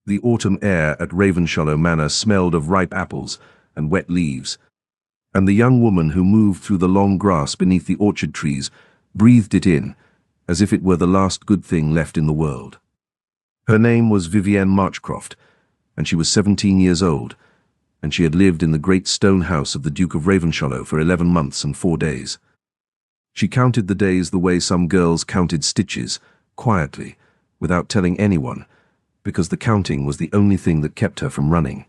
The autumn air at Ravenshallow Manor smelled of ripe apples and wet leaves, and the young woman who moved through the long grass beneath the orchard trees breathed it in, as if it were the last good thing left in the world. Her name was Vivienne Marchcroft, and she was 17 years old, and she had lived in the great stone house of the Duke of Ravenshallow for 11 months and 4 days. She counted the days the way some girls counted stitches, quietly, without telling anyone, because the counting was the only thing that kept her from running.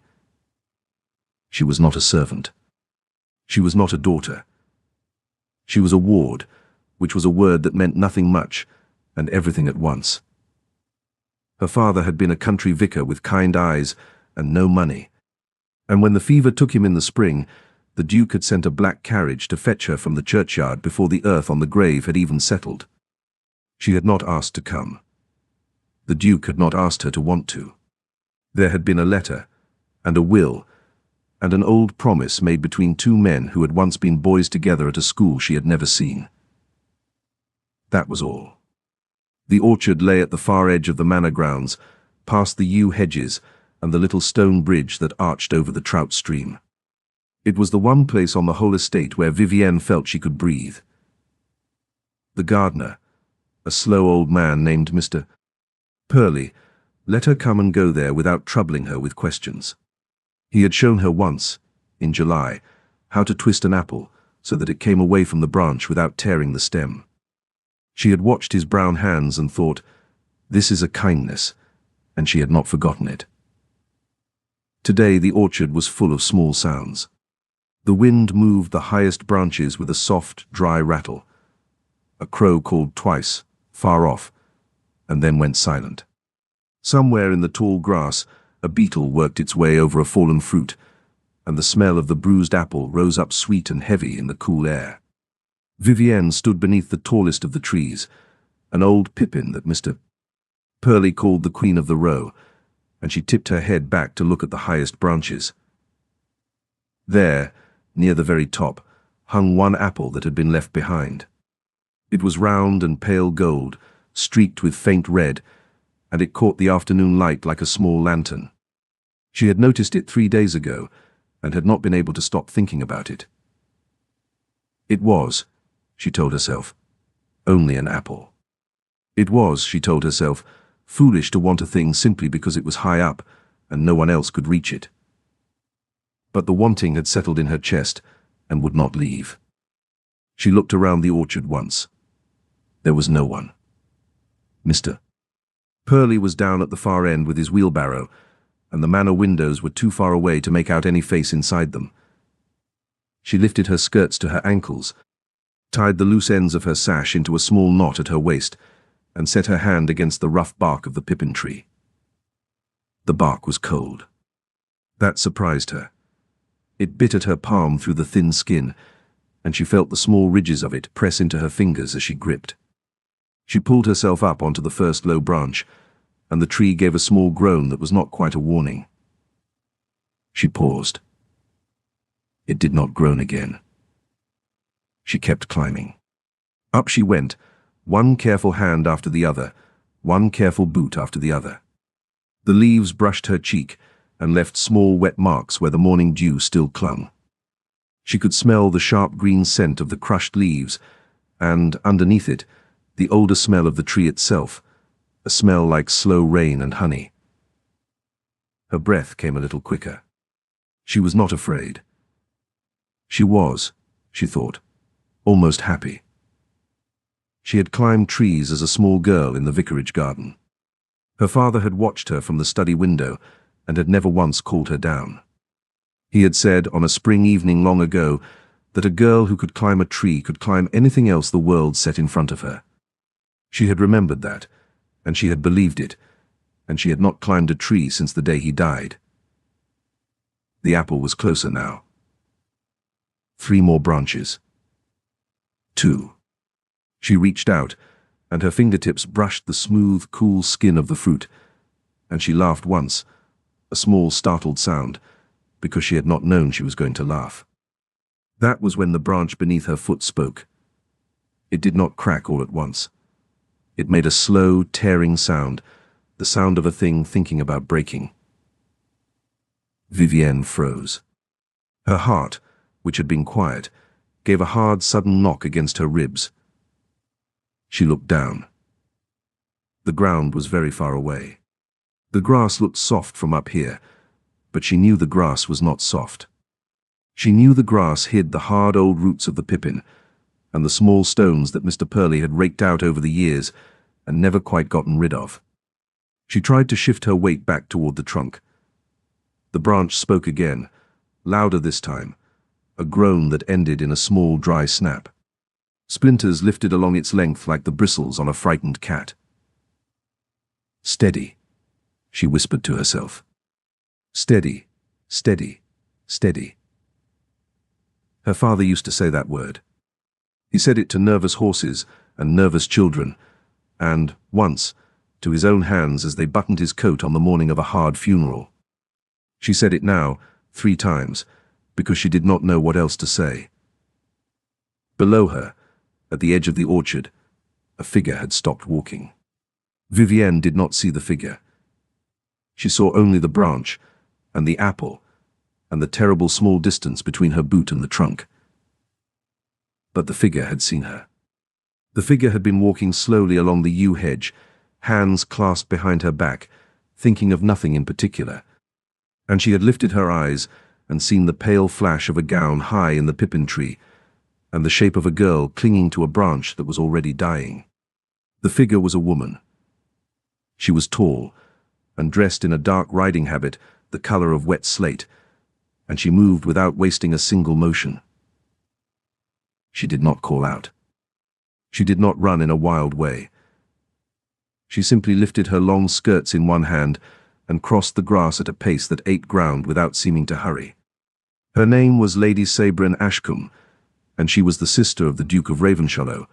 She was not a servant. She was not a daughter. She was a ward, which was a word that meant nothing much and everything at once. Her father had been a country vicar with kind eyes and no money, and when the fever took him in the spring, the Duke had sent a black carriage to fetch her from the churchyard before the earth on the grave had even settled. She had not asked to come. The Duke had not asked her to want to. There had been a letter, and a will, and an old promise made between two men who had once been boys together at a school she had never seen. That was all. The orchard lay at the far edge of the manor grounds, past the yew hedges and the little stone bridge that arched over the trout stream. It was the one place on the whole estate where Vivienne felt she could breathe. The gardener, a slow old man named Mr. Purley, let her come and go there without troubling her with questions. He had shown her once, in July, how to twist an apple so that it came away from the branch without tearing the stem. She had watched his brown hands and thought, this is a kindness, and she had not forgotten it. Today the orchard was full of small sounds. The wind moved the highest branches with a soft, dry rattle. A crow called twice, far off, and then went silent. Somewhere in the tall grass, a beetle worked its way over a fallen fruit, and the smell of the bruised apple rose up sweet and heavy in the cool air. Vivienne stood beneath the tallest of the trees, an old pippin that Mr. Purley called the Queen of the Row, and she tipped her head back to look at the highest branches. There, near the very top, hung one apple that had been left behind. It was round and pale gold, streaked with faint red, and it caught the afternoon light like a small lantern. She had noticed it 3 days ago, and had not been able to stop thinking about it. It was, she told herself, only an apple. It was, she told herself, foolish to want a thing simply because it was high up and no one else could reach it. But the wanting had settled in her chest and would not leave. She looked around the orchard once. There was no one. Mr. Purley was down at the far end with his wheelbarrow, and the manor windows were too far away to make out any face inside them. She lifted her skirts to her ankles, tied the loose ends of her sash into a small knot at her waist, and set her hand against the rough bark of the pippin tree. The bark was cold. That surprised her. It bit at her palm through the thin skin, and she felt the small ridges of it press into her fingers as she gripped. She pulled herself up onto the first low branch, and the tree gave a small groan that was not quite a warning. She paused. It did not groan again. She kept climbing. Up she went, one careful hand after the other, one careful boot after the other. The leaves brushed her cheek and left small wet marks where the morning dew still clung. She could smell the sharp green scent of the crushed leaves, and, underneath it, the older smell of the tree itself, a smell like slow rain and honey. Her breath came a little quicker. She was not afraid. She was, she thought, almost happy. She had climbed trees as a small girl in the vicarage garden. Her father had watched her from the study window and had never once called her down. He had said on a spring evening long ago that a girl who could climb a tree could climb anything else the world set in front of her. She had remembered that, and she had believed it, and she had not climbed a tree since the day he died. The apple was closer now. 3 more branches. 2. She reached out, and her fingertips brushed the smooth, cool skin of the fruit, and she laughed once, a small startled sound, because she had not known she was going to laugh. That was when the branch beneath her foot spoke. It did not crack all at once. It made a slow, tearing sound, the the sound of a thing thinking about breaking. Vivienne froze. Her heart, which had been quiet, gave a hard, sudden knock against her ribs. She looked down. The ground was very far away. The grass looked soft from up here, but she knew the grass was not soft. She knew the grass hid the hard old roots of the pippin and the small stones that Mr. Purley had raked out over the years and never quite gotten rid of. She tried to shift her weight back toward the trunk. The branch spoke again, louder this time, a groan that ended in a small dry snap. Splinters lifted along its length like the bristles on a frightened cat. "Steady," she whispered to herself. "Steady, steady, steady." Her father used to say that word. He said it to nervous horses and nervous children, and, once, to his own hands as they buttoned his coat on the morning of a hard funeral. She said it now, 3 times, because she did not know what else to say. Below her, at the edge of the orchard, a figure had stopped walking. Vivienne did not see the figure. She saw only the branch, and the apple, and the terrible small distance between her boot and the trunk. But the figure had seen her. The figure had been walking slowly along the yew hedge, hands clasped behind her back, thinking of nothing in particular. And she had lifted her eyes and seen the pale flash of a gown high in the pippin tree, and the shape of a girl clinging to a branch that was already dying. The figure was a woman. She was tall, and dressed in a dark riding habit the color of wet slate, and she moved without wasting a single motion. She did not call out. She did not run in a wild way. She simply lifted her long skirts in one hand and crossed the grass at a pace that ate ground without seeming to hurry. Her name was Lady Sabrin Ashcombe, and she was the sister of the Duke of Ravenshallow,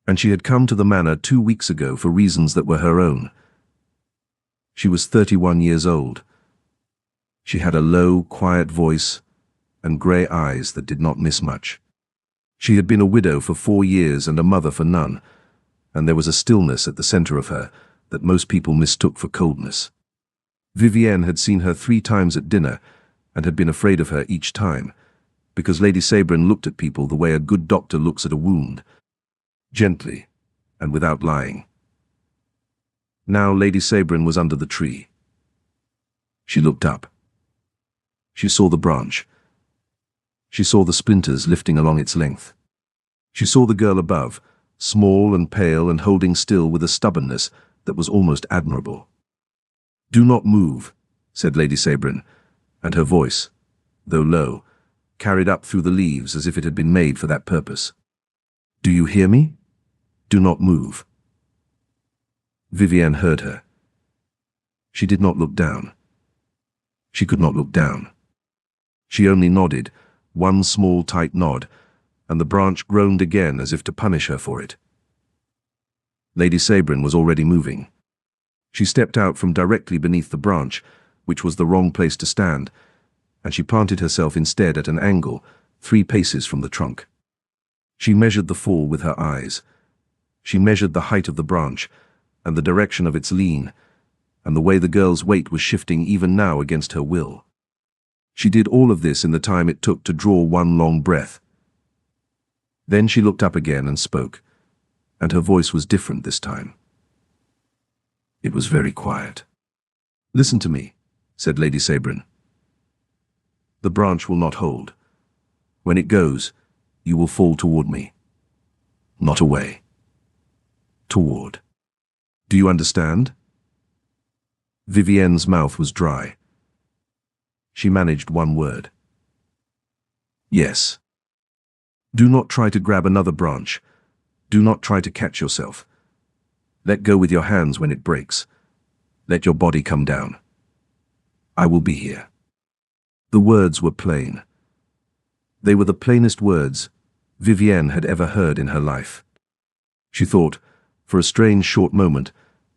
and she had come to the manor 2 weeks ago for reasons that were her own. She was 31 years old. She had a low, quiet voice and grey eyes that did not miss much. She had been a widow for 4 years and a mother for none, and there was a stillness at the centre of her that most people mistook for coldness. Vivienne had seen her 3 times at dinner and had been afraid of her each time, because Lady Sabrin looked at people the way a good doctor looks at a wound, gently and without lying. Now Lady Sabrin was under the tree. She looked up. She saw the branch. She saw the splinters lifting along its length. She saw the girl above, small and pale and holding still with a stubbornness that was almost admirable. "Do not move," said Lady Sabrin, and her voice, though low, carried up through the leaves as if it had been made for that purpose. "Do you hear me? Do not move." Vivienne heard her. She did not look down. She could not look down. She only nodded, one small tight nod, and the branch groaned again as if to punish her for it. Lady Sabrin was already moving. She stepped out from directly beneath the branch, which was the wrong place to stand, and she planted herself instead at an angle, 3 paces from the trunk. She measured the fall with her eyes. She measured the height of the branch, and the direction of its lean, and the way the girl's weight was shifting even now against her will. She did all of this in the time it took to draw one long breath. Then she looked up again and spoke, and her voice was different this time. It was very quiet. "Listen to me," said Lady Sabrin. "The branch will not hold. When it goes, you will fall toward me. Not away. Toward. Do you understand?" Vivienne's mouth was dry. She managed one word. "Yes." "Do not try to grab another branch. Do not try to catch yourself. Let go with your hands when it breaks. Let your body come down. I will be here." The words were plain. They were the plainest words Vivienne had ever heard in her life. She thought, for a strange short moment,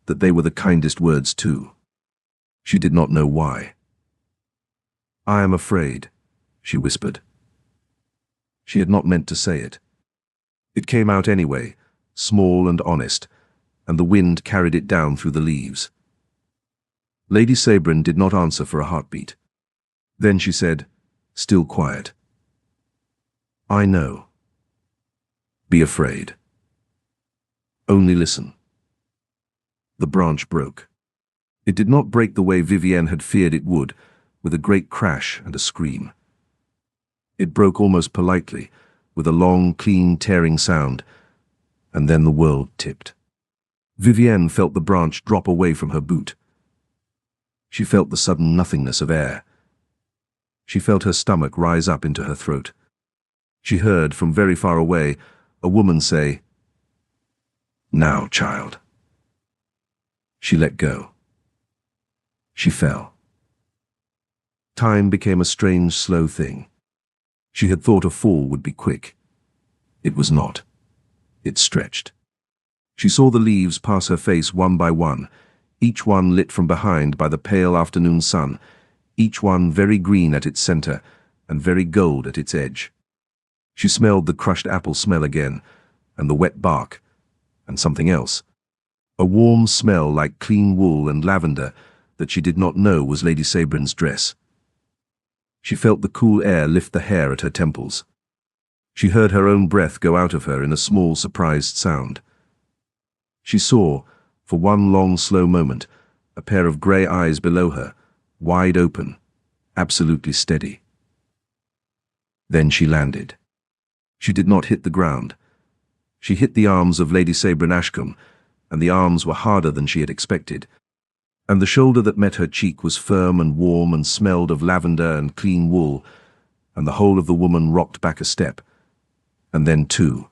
that they were the kindest words too. She did not know why. "I am afraid," she whispered. She had not meant to say it. It came out anyway, small and honest, and the wind carried it down through the leaves. Lady Sabrin did not answer for a heartbeat. Then she said, still quiet, "I know. Be afraid. Only listen." The branch broke. It did not break the way Vivienne had feared it would, with a great crash and a scream. It broke almost politely, with a long, clean, tearing sound, and then the world tipped. Vivienne felt the branch drop away from her boot. She felt the sudden nothingness of air. She felt her stomach rise up into her throat. She heard, from very far away, a woman say, "Now, child." She let go. She fell. Time became a strange, slow thing. She had thought a fall would be quick. It was not. It stretched. She saw the leaves pass her face one by one, each one lit from behind by the pale afternoon sun, each one very green at its center and very gold at its edge. She smelled the crushed apple smell again, and the wet bark, and something else. A warm smell like clean wool and lavender that she did not know was Lady Sabrin's dress. She felt the cool air lift the hair at her temples. She heard her own breath go out of her in a small, surprised sound. She saw, for one long, slow moment, a pair of grey eyes below her, wide open, absolutely steady. Then she landed. She did not hit the ground. She hit the arms of Lady Sabrin Ashcombe, and the arms were harder than she had expected, and the shoulder that met her cheek was firm and warm and smelled of lavender and clean wool, and the whole of the woman rocked back a step, and then two,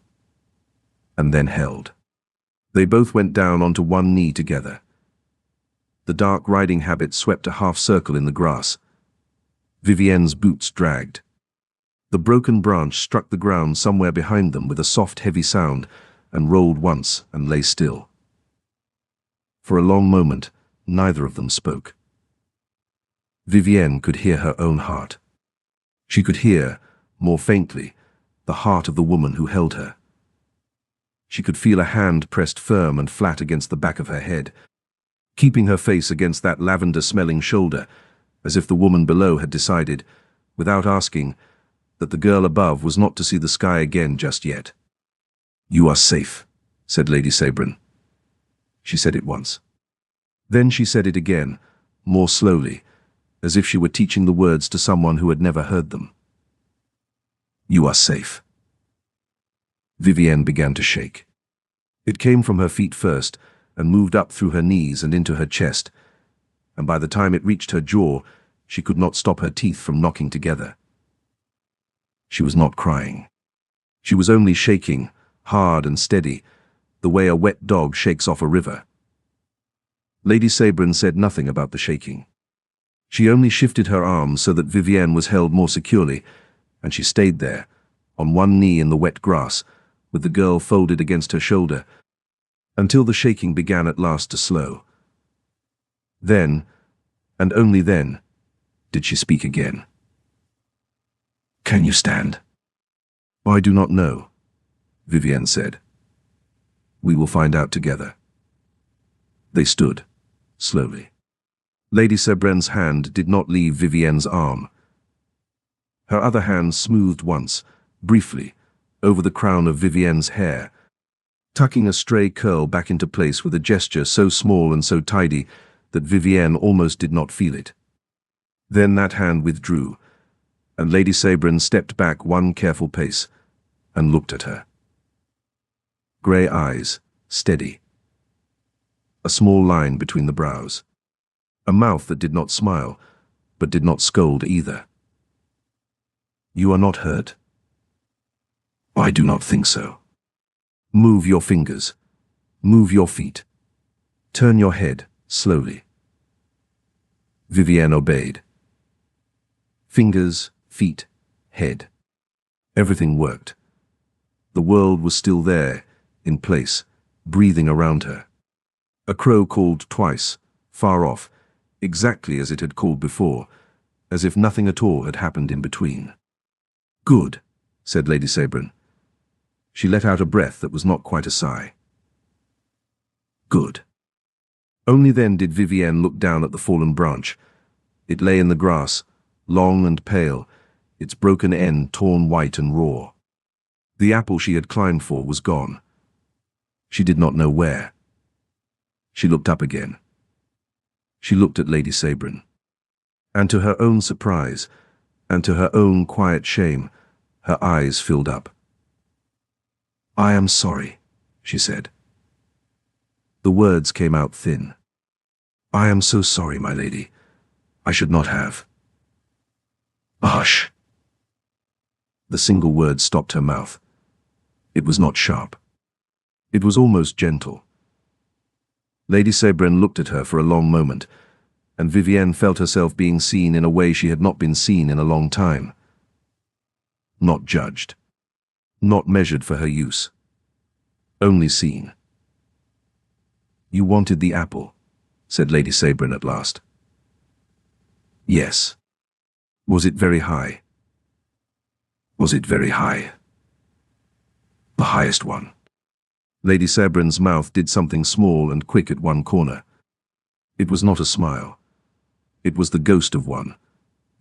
and then held. They both went down onto one knee together. The dark riding habit swept a half-circle in the grass. Vivienne's boots dragged. The broken branch struck the ground somewhere behind them with a soft, heavy sound, and rolled once and lay still. For a long moment, neither of them spoke. Vivienne could hear her own heart. She could hear, more faintly, the heart of the woman who held her. She could feel a hand pressed firm and flat against the back of her head, keeping her face against that lavender-smelling shoulder, as if the woman below had decided, without asking, that the girl above was not to see the sky again just yet. "You are safe," said Lady Sabrin. She said it once. Then she said it again, more slowly, as if she were teaching the words to someone who had never heard them. "You are safe." Vivienne began to shake. It came from her feet first, and moved up through her knees and into her chest, and by the time it reached her jaw, she could not stop her teeth from knocking together. She was not crying. She was only shaking, hard and steady, the way a wet dog shakes off a river. Lady Sabrin said nothing about the shaking. She only shifted her arms so that Vivienne was held more securely, and she stayed there, on one knee in the wet grass, with the girl folded against her shoulder, until the shaking began at last to slow. Then, and only then, did she speak again. "Can you stand?" "I do not know," Vivienne said. "We will find out together." They stood, slowly. Lady Sabrin's hand did not leave Vivienne's arm. Her other hand smoothed once, briefly, over the crown of Vivienne's hair, tucking a stray curl back into place with a gesture so small and so tidy that Vivienne almost did not feel it. Then that hand withdrew, and Lady Sabrin stepped back one careful pace and looked at her. Grey eyes, steady. A small line between the brows. A mouth that did not smile, but did not scold either. "You are not hurt?" "I do not think so." "Move your fingers. Move your feet. Turn your head, slowly." Vivienne obeyed. Fingers, feet, head. Everything worked. The world was still there, in place, breathing around her. A crow called twice, far off, exactly as it had called before, as if nothing at all had happened in between. "Good," said Lady Sabrin. She let out a breath that was not quite a sigh. "Good." Only then did Vivienne look down at the fallen branch. It lay in the grass, long and pale, its broken end torn white and raw. The apple she had climbed for was gone. She did not know where. She looked up again. She looked at Lady Sabrin. And to her own surprise, and to her own quiet shame, her eyes filled up. "I am sorry," she said. The words came out thin. "I am so sorry, my lady. I should not have." "Hush." The single word stopped her mouth. It was not sharp. It was almost gentle. Lady Sabrin looked at her for a long moment, and Vivienne felt herself being seen in a way she had not been seen in a long time. Not judged. Not measured for her use. Only seen. "You wanted the apple," said Lady Sabrin at last. "Yes." "Was it very high?" "Was it very high?" "The highest one." Lady Sabrin's mouth did something small and quick at one corner. It was not a smile. It was the ghost of one,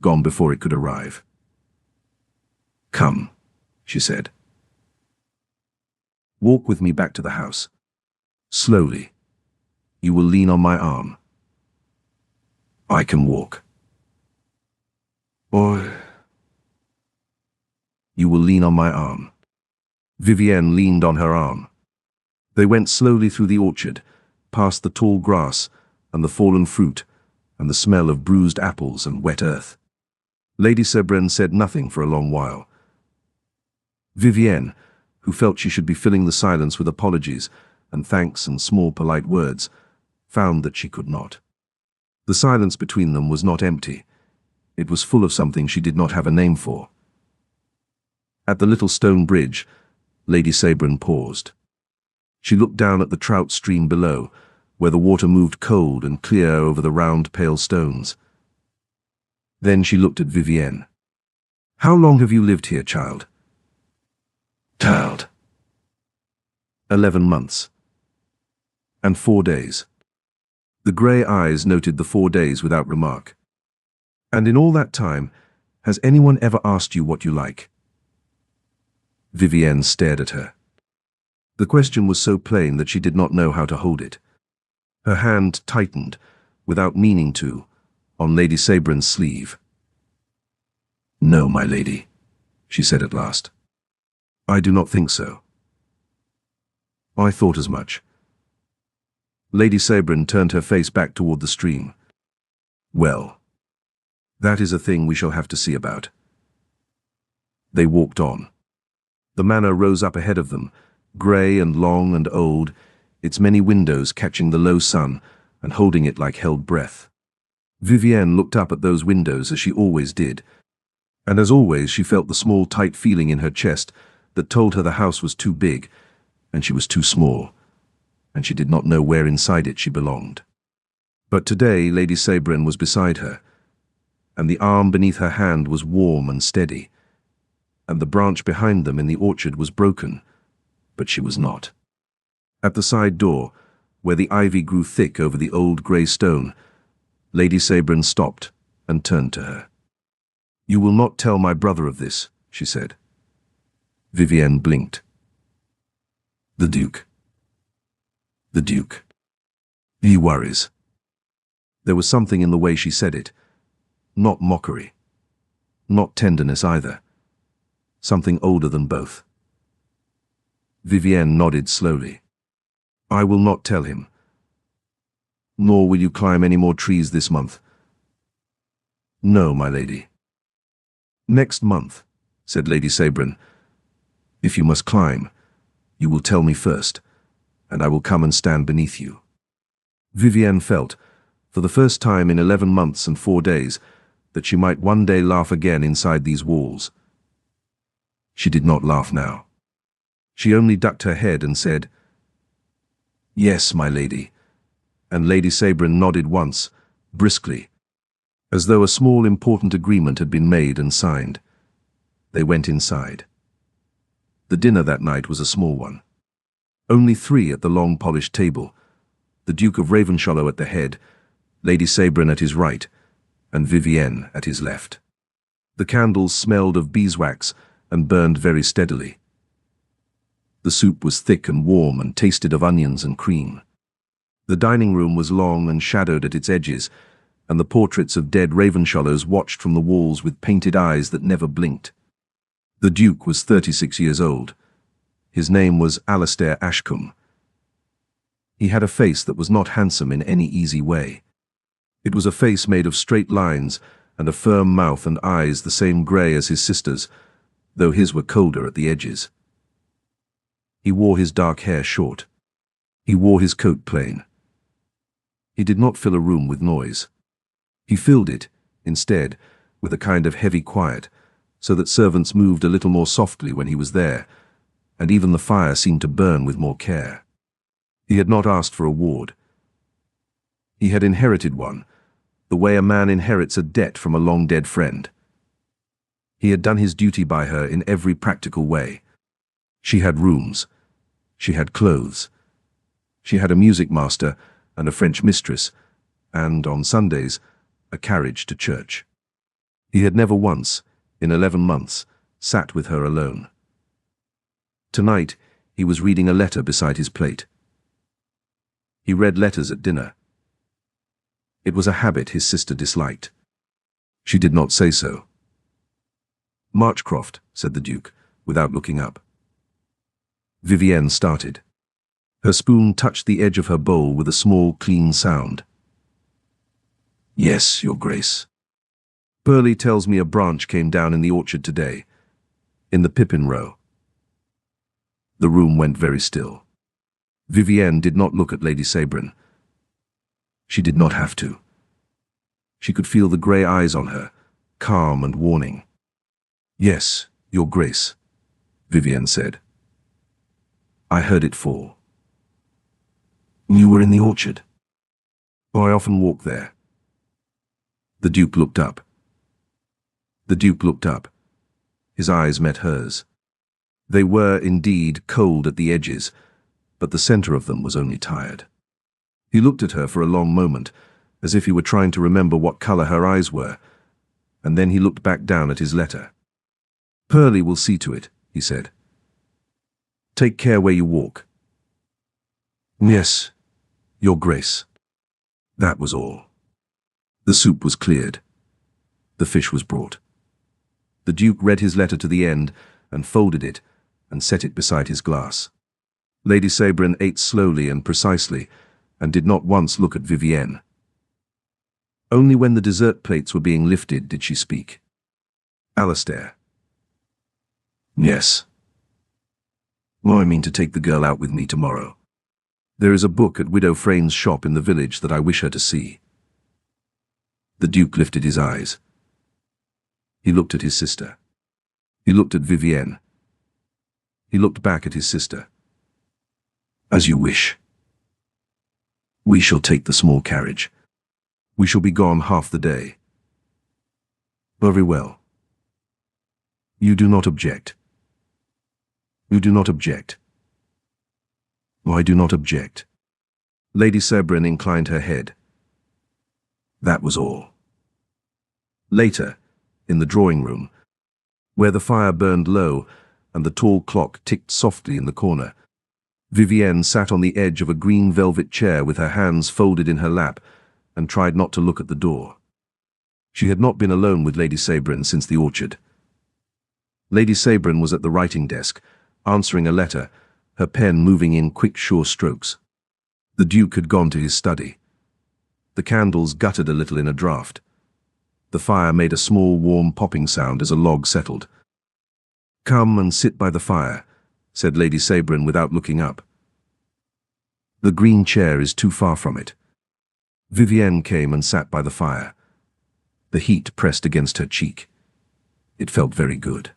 gone before it could arrive. "Come," she said. "Walk with me back to the house. Slowly. You will lean on my arm." "I can walk." "Or—" "You will lean on my arm." Vivienne leaned on her arm. They went slowly through the orchard, past the tall grass and the fallen fruit and the smell of bruised apples and wet earth. Lady Sabrin said nothing for a long while. Vivienne, who felt she should be filling the silence with apologies and thanks and small polite words, found that she could not. The silence between them was not empty. It was full of something she did not have a name for. At the little stone bridge, Lady Sabrin paused. She looked down at the trout stream below, where the water moved cold and clear over the round, pale stones. Then she looked at Vivienne. "How long have you lived here, child?" "Child." 11 months. And 4 days. The grey eyes noted the 4 days without remark. "And in all that time, has anyone ever asked you what you like?" Vivienne stared at her. The question was so plain that she did not know how to hold it. Her hand tightened, without meaning to, on Lady Sabrin's sleeve. "No, my lady," she said at last. "I do not think so." "I thought as much." Lady Sabrin turned her face back toward the stream. "Well, that is a thing we shall have to see about." They walked on. The manor rose up ahead of them, grey and long and old, its many windows catching the low sun and holding it like held breath. Vivienne looked up at those windows as she always did, and as always she felt the small tight feeling in her chest that told her the house was too big, and she was too small, and she did not know where inside it she belonged. But today Lady Sabrin was beside her, and the arm beneath her hand was warm and steady, and the branch behind them in the orchard was broken, but she was not. At the side door, where the ivy grew thick over the old grey stone, Lady Sabrin stopped and turned to her. "You will not tell my brother of this," she said. Vivienne blinked. "The Duke." "The Duke. He worries." There was something in the way she said it. Not mockery. Not tenderness either. Something older than both. Vivienne nodded slowly. "I will not tell him. Nor will you climb any more trees this month." "No, my lady." "Next month," said Lady Sabrin. "If you must climb, you will tell me first, and I will come and stand beneath you." Vivienne felt, for the first time in 11 months and 4 days, that she might one day laugh again inside these walls. She did not laugh now. She only ducked her head and said, "Yes, my lady," and Lady Sabrin nodded once, briskly, as though a small important agreement had been made and signed. They went inside. The dinner that night was a small one. Only 3 at the long polished table, the Duke of Ravenshallow at the head, Lady Sabrin at his right, and Vivienne at his left. The candles smelled of beeswax and burned very steadily. The soup was thick and warm and tasted of onions and cream. The dining room was long and shadowed at its edges, and the portraits of dead Ravenshallows watched from the walls with painted eyes that never blinked. The Duke was 36 years old. His name was Alastair Ashcombe. He had a face that was not handsome in any easy way. It was a face made of straight lines and a firm mouth and eyes the same grey as his sister's, though his were colder at the edges. He wore his dark hair short. He wore his coat plain. He did not fill a room with noise. He filled it, instead, with a kind of heavy quiet, so that servants moved a little more softly when he was there, and even the fire seemed to burn with more care. He had not asked for a ward. He had inherited one, the way a man inherits a debt from a long-dead friend. He had done his duty by her in every practical way. She had rooms. She had clothes. She had a music master and a French mistress, and, on Sundays, a carriage to church. He had never once, in 11 months, sat with her alone. Tonight, he was reading a letter beside his plate. He read letters at dinner. It was a habit his sister disliked. She did not say so. "Marchcroft," said the Duke, without looking up. Vivienne started. Her spoon touched the edge of her bowl with a small, clean sound. "Yes, Your Grace. Burley tells me a branch came down in the orchard today, in the pippin row." The room went very still. Vivienne did not look at Lady Sabrin. She did not have to. She could feel the grey eyes on her, calm and warning. "Yes, Your Grace," Vivienne said. "I heard it fall." "You were in the orchard?" "Oh, I often walk there." The Duke looked up. The Duke looked up. His eyes met hers. They were, indeed, cold at the edges, but the centre of them was only tired. He looked at her for a long moment, as if he were trying to remember what colour her eyes were, and then he looked back down at his letter. "Pearlie will see to it," he said. "Take care where you walk." "Yes, Your Grace." That was all. The soup was cleared. The fish was brought. The Duke read his letter to the end and folded it and set it beside his glass. Lady Sabrin ate slowly and precisely and did not once look at Vivienne. Only when the dessert plates were being lifted did she speak. "Alastair." "Yes." "Well, I mean to take the girl out with me tomorrow. There is a book at Widow Frane's shop in the village that I wish her to see." The Duke lifted his eyes. He looked at his sister. He looked at Vivienne. He looked back at his sister. "As you wish. We shall take the small carriage. We shall be gone half the day." "Very well. You do not object." "You do not object." "I do not object." Lady Sabrin inclined her head. That was all. Later, in the drawing-room, where the fire burned low and the tall clock ticked softly in the corner, Vivienne sat on the edge of a green velvet chair with her hands folded in her lap and tried not to look at the door. She had not been alone with Lady Sabrin since the orchard. Lady Sabrin was at the writing desk, answering a letter, her pen moving in quick, sure strokes. The Duke had gone to his study. The candles guttered a little in a draught. The fire made a small, warm popping sound as a log settled. "Come and sit by the fire," said Lady Sabrin without looking up. "The green chair is too far from it." Vivienne came and sat by the fire. The heat pressed against her cheek. It felt very good.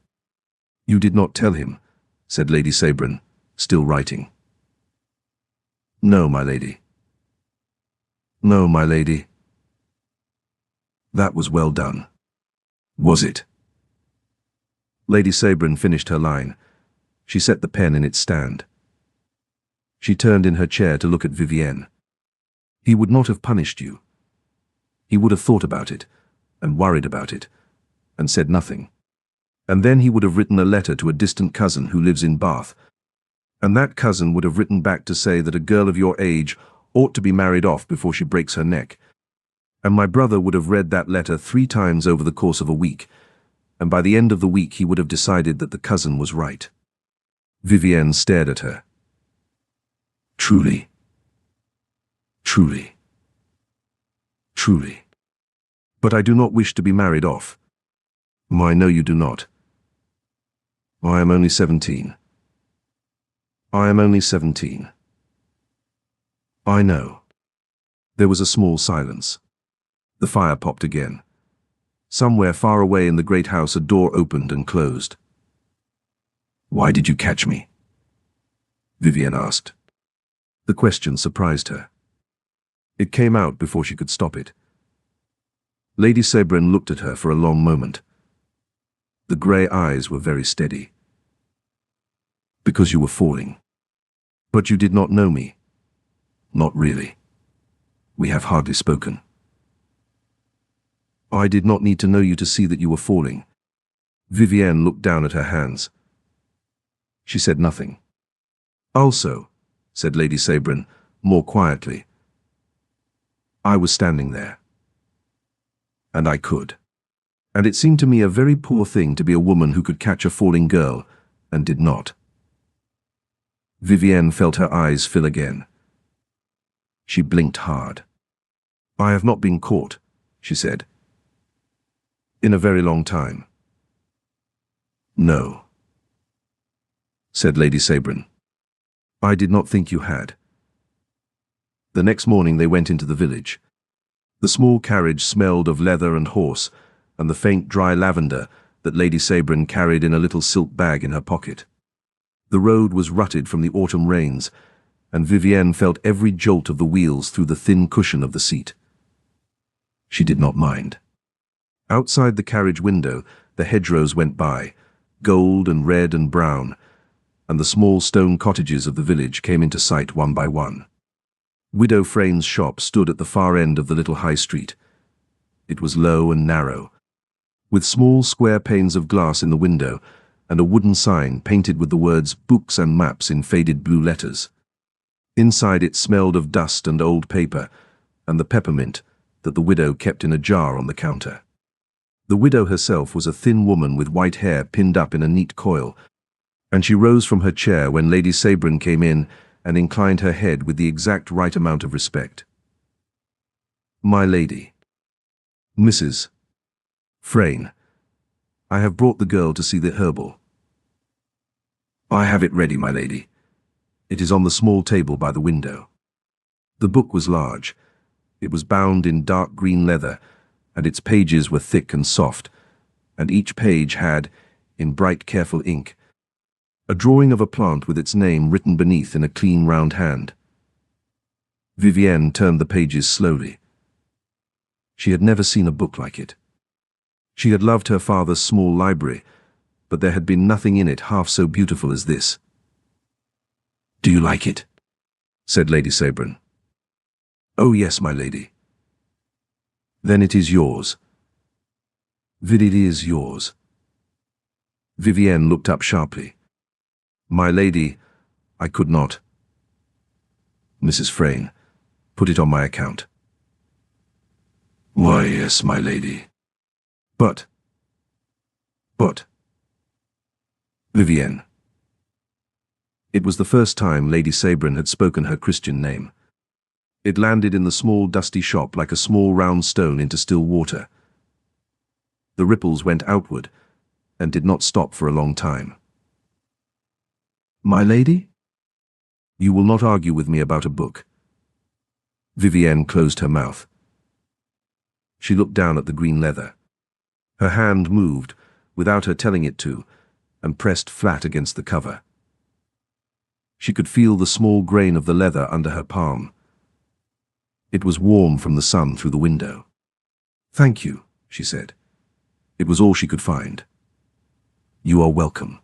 "You did not tell him," said Lady Sabrin, still writing. "No, my lady." "No, my lady." That was well done. Was it? Lady Sabrin finished her line. She set the pen in its stand. She turned in her chair to look at Vivienne. He would not have punished you. He would have thought about it, and worried about it, and said nothing. And then he would have written a letter to a distant cousin who lives in Bath, and that cousin would have written back to say that a girl of your age ought to be married off before she breaks her neck. And my brother would have read that letter 3 times over the course of a week, and by the end of the week he would have decided that the cousin was right. Vivienne stared at her. Truly. Truly. Truly. But I do not wish to be married off. I know you do not. I am only 17. I am only 17. I know. There was a small silence. The fire popped again. Somewhere far away in the great house a door opened and closed. Why did you catch me? Vivienne asked. The question surprised her. It came out before she could stop it. Lady Sebren looked at her for a long moment. The grey eyes were very steady. Because you were falling. But you did not know me. Not really. We have hardly spoken. I did not need to know you to see that you were falling. Vivienne looked down at her hands. She said nothing. Also, said Lady Sebren, more quietly, I was standing there. And I could. And it seemed to me a very poor thing to be a woman who could catch a falling girl, and did not. Vivienne felt her eyes fill again. She blinked hard. I have not been caught, she said. In a very long time. No, said Lady Sebren. I did not think you had. The next morning they went into the village. The small carriage smelled of leather and horse, and the faint dry lavender that Lady Sebren carried in a little silk bag in her pocket. The road was rutted from the autumn rains, and Vivienne felt every jolt of the wheels through the thin cushion of the seat. She did not mind. Outside the carriage window, the hedgerows went by, gold and red and brown, and the small stone cottages of the village came into sight one by one. Widow Frayn's shop stood at the far end of the little high street. It was low and narrow, with small square panes of glass in the window and a wooden sign painted with the words books and maps in faded blue letters. Inside it smelled of dust and old paper, and the peppermint that the widow kept in a jar on the counter. The widow herself was a thin woman with white hair pinned up in a neat coil, and she rose from her chair when Lady Sebren came in and inclined her head with the exact right amount of respect. My lady. Mrs. Frayn, I have brought the girl to see the herbal. I have it ready, my lady. It is on the small table by the window. The book was large. It was bound in dark green leather, and its pages were thick and soft, and each page had, in bright, careful ink, a drawing of a plant with its name written beneath in a clean, round hand. Vivienne turned the pages slowly. She had never seen a book like it. She had loved her father's small library, but there had been nothing in it half so beautiful as this. Do you like it? Said Lady Sebren. Oh yes, my lady. Then it is yours. It is yours. Vivienne looked up sharply. My lady, I could not. Mrs. Frayn, put it on my account. Why, yes, my lady. But. Vivienne. It was the first time Lady Sebren had spoken her Christian name. It landed in the small dusty shop like a small round stone into still water. The ripples went outward and did not stop for a long time. My lady? You will not argue with me about a book. Vivienne closed her mouth. She looked down at the green leather. Her hand moved, without her telling it to, and pressed flat against the cover. She could feel the small grain of the leather under her palm. It was warm from the sun through the window. Thank you, she said. It was all she could find. You are welcome.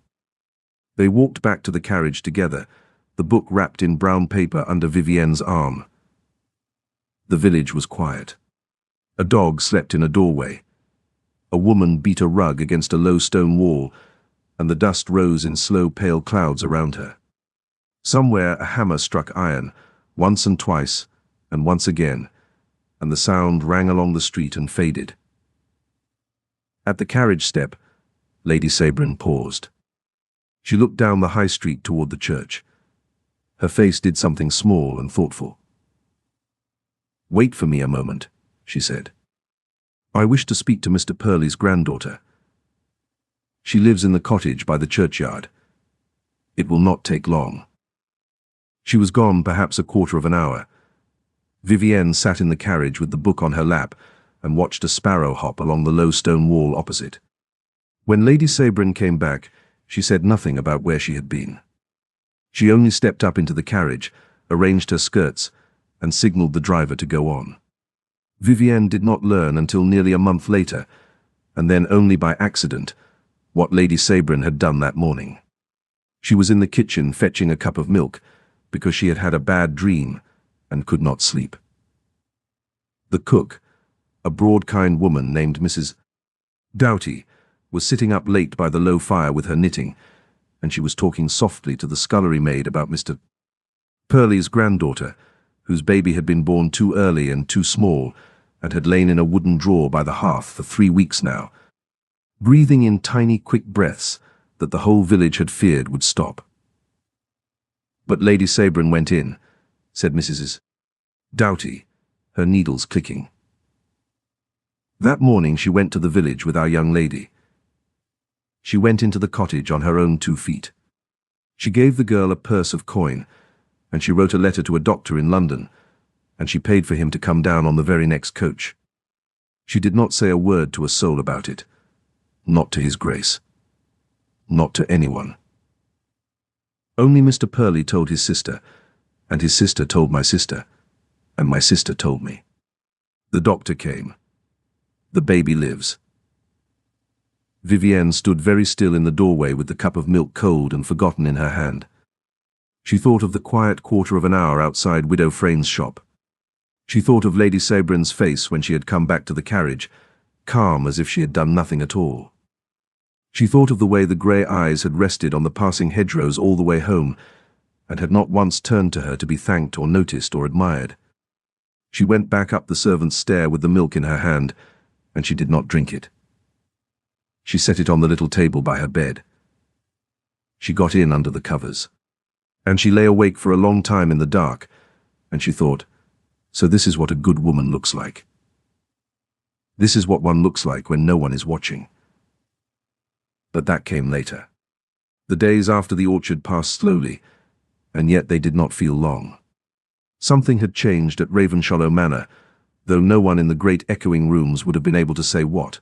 They walked back to the carriage together, the book wrapped in brown paper under Vivienne's arm. The village was quiet. A dog slept in a doorway. A woman beat a rug against a low stone wall, and the dust rose in slow pale clouds around her. Somewhere a hammer struck iron, once and twice, and once again, and the sound rang along the street and faded. At the carriage step, Lady Sabrin paused. She looked down the high street toward the church. Her face did something small and thoughtful. "Wait for me a moment," she said. "I wish to speak to Mr. Purley's granddaughter. She lives in the cottage by the churchyard. It will not take long." She was gone perhaps a quarter of an hour. Vivienne sat in the carriage with the book on her lap and watched a sparrow hop along the low stone wall opposite. When Lady Sabrin came back, she said nothing about where she had been. She only stepped up into the carriage, arranged her skirts, and signaled the driver to go on. Vivienne did not learn until nearly a month later, and then only by accident, what Lady Sabrin had done that morning. She was in the kitchen fetching a cup of milk, because she had had a bad dream and could not sleep. The cook, a broad, kind woman named Mrs. Doughty, was sitting up late by the low fire with her knitting, and she was talking softly to the scullery maid about Mr. Purley's granddaughter, whose baby had been born too early and too small, and had lain in a wooden drawer by the hearth for 3 weeks now, breathing in tiny, quick breaths that the whole village had feared would stop. But Lady Sabrin went in, said Mrs. Doughty, her needles clicking. That morning she went to the village with our young lady. She went into the cottage on her own 2 feet. She gave the girl a purse of coin, and she wrote a letter to a doctor in London, and she paid for him to come down on the very next coach. She did not say a word to a soul about it, not to His Grace, not to anyone. Only Mr. Purley told his sister, and his sister told my sister, and my sister told me. The doctor came. The baby lives. Vivienne stood very still in the doorway with the cup of milk cold and forgotten in her hand. She thought of the quiet quarter of an hour outside Widow Frane's shop. She thought of Lady Sabrin's face when she had come back to the carriage, calm as if she had done nothing at all. She thought of the way the grey eyes had rested on the passing hedgerows all the way home, and had not once turned to her to be thanked or noticed or admired. She went back up the servant's stair with the milk in her hand, and she did not drink it. She set it on the little table by her bed. She got in under the covers, and she lay awake for a long time in the dark, and she thought, so this is what a good woman looks like. This is what one looks like when no one is watching. But that came later. The days after the orchard passed slowly, and yet they did not feel long. Something had changed at Ravenshallow Manor, though no one in the great echoing rooms would have been able to say what.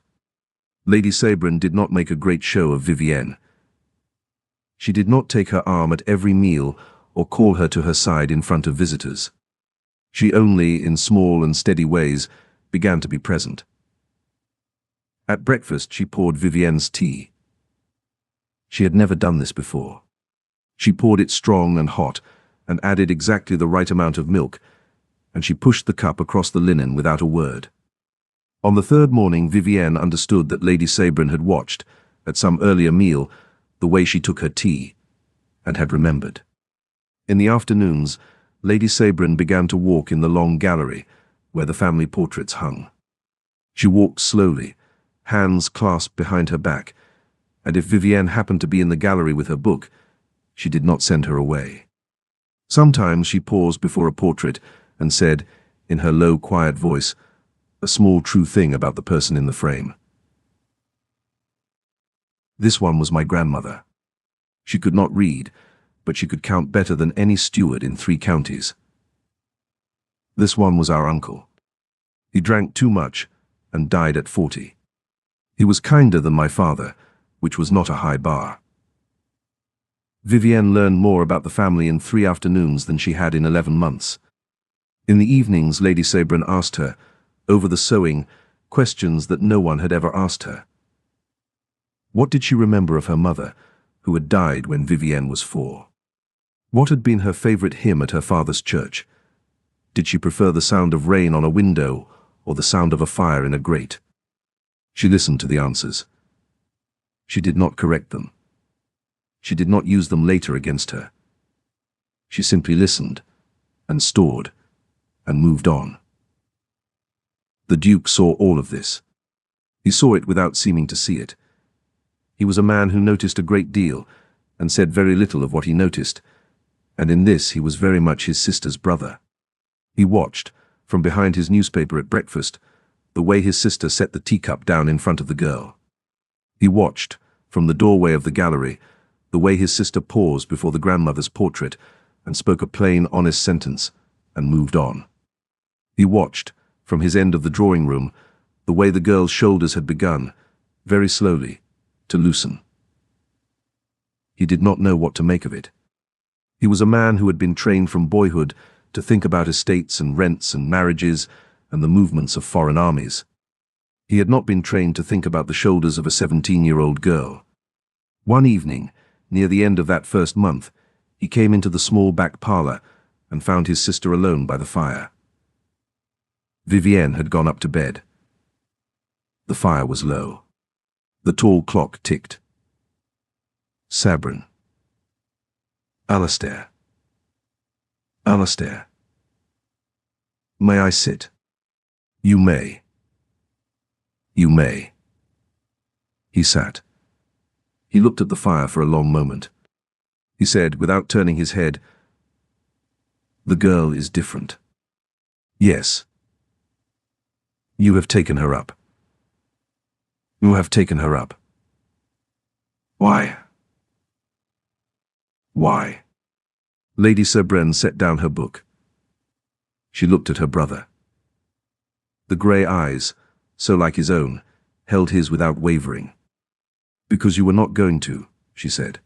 Lady Sabrin did not make a great show of Vivienne. She did not take her arm at every meal or call her to her side in front of visitors. She only, in small and steady ways, began to be present. At breakfast she poured Vivienne's tea. She had never done this before. She poured it strong and hot, and added exactly the right amount of milk, and she pushed the cup across the linen without a word. On the third morning Vivienne understood that Lady Sabrin had watched, at some earlier meal, the way she took her tea, and had remembered. In the afternoons, Lady Sabrin began to walk in the long gallery, where the family portraits hung. She walked slowly, hands clasped behind her back, and if Vivienne happened to be in the gallery with her book, she did not send her away. Sometimes she paused before a portrait and said, in her low, quiet voice, a small true thing about the person in the frame. This one was my grandmother. She could not read, but she could count better than any steward in 3 counties. This one was our uncle. He drank too much and died at 40. He was kinder than my father, which was not a high bar. Vivienne learned more about the family in 3 afternoons than she had in 11 months. In the evenings, Lady Sabrin asked her, over the sewing, questions that no one had ever asked her. What did she remember of her mother, who had died when Vivienne was 4? What had been her favorite hymn at her father's church? Did she prefer the sound of rain on a window or the sound of a fire in a grate? She listened to the answers. She did not correct them. She did not use them later against her. She simply listened and stored and moved on. The Duke saw all of this. He saw it without seeming to see it. He was a man who noticed a great deal and said very little of what he noticed, and in this he was very much his sister's brother. He watched, from behind his newspaper at breakfast, the way his sister set the teacup down in front of the girl. He watched, from the doorway of the gallery, the way his sister paused before the grandmother's portrait and spoke a plain, honest sentence and moved on. He watched, from his end of the drawing room, the way the girl's shoulders had begun, very slowly, to loosen. He did not know what to make of it. He was a man who had been trained from boyhood to think about estates and rents and marriages and the movements of foreign armies. He had not been trained to think about the shoulders of a 17-year-old girl. One evening, near the end of that first month, he came into the small back parlor and found his sister alone by the fire. Vivienne had gone up to bed. The fire was low. The tall clock ticked. Sabrin. Alastair. Alastair. May I sit? You may. You may. He sat. He looked at the fire for a long moment. He said, without turning his head, "The girl is different." "Yes." "You have taken her up." "You have taken her up." "Why?" "Why?" Lady Sabrin set down her book. She looked at her brother. The grey eyes, so like his own, held his without wavering. "Because you were not going to," she said.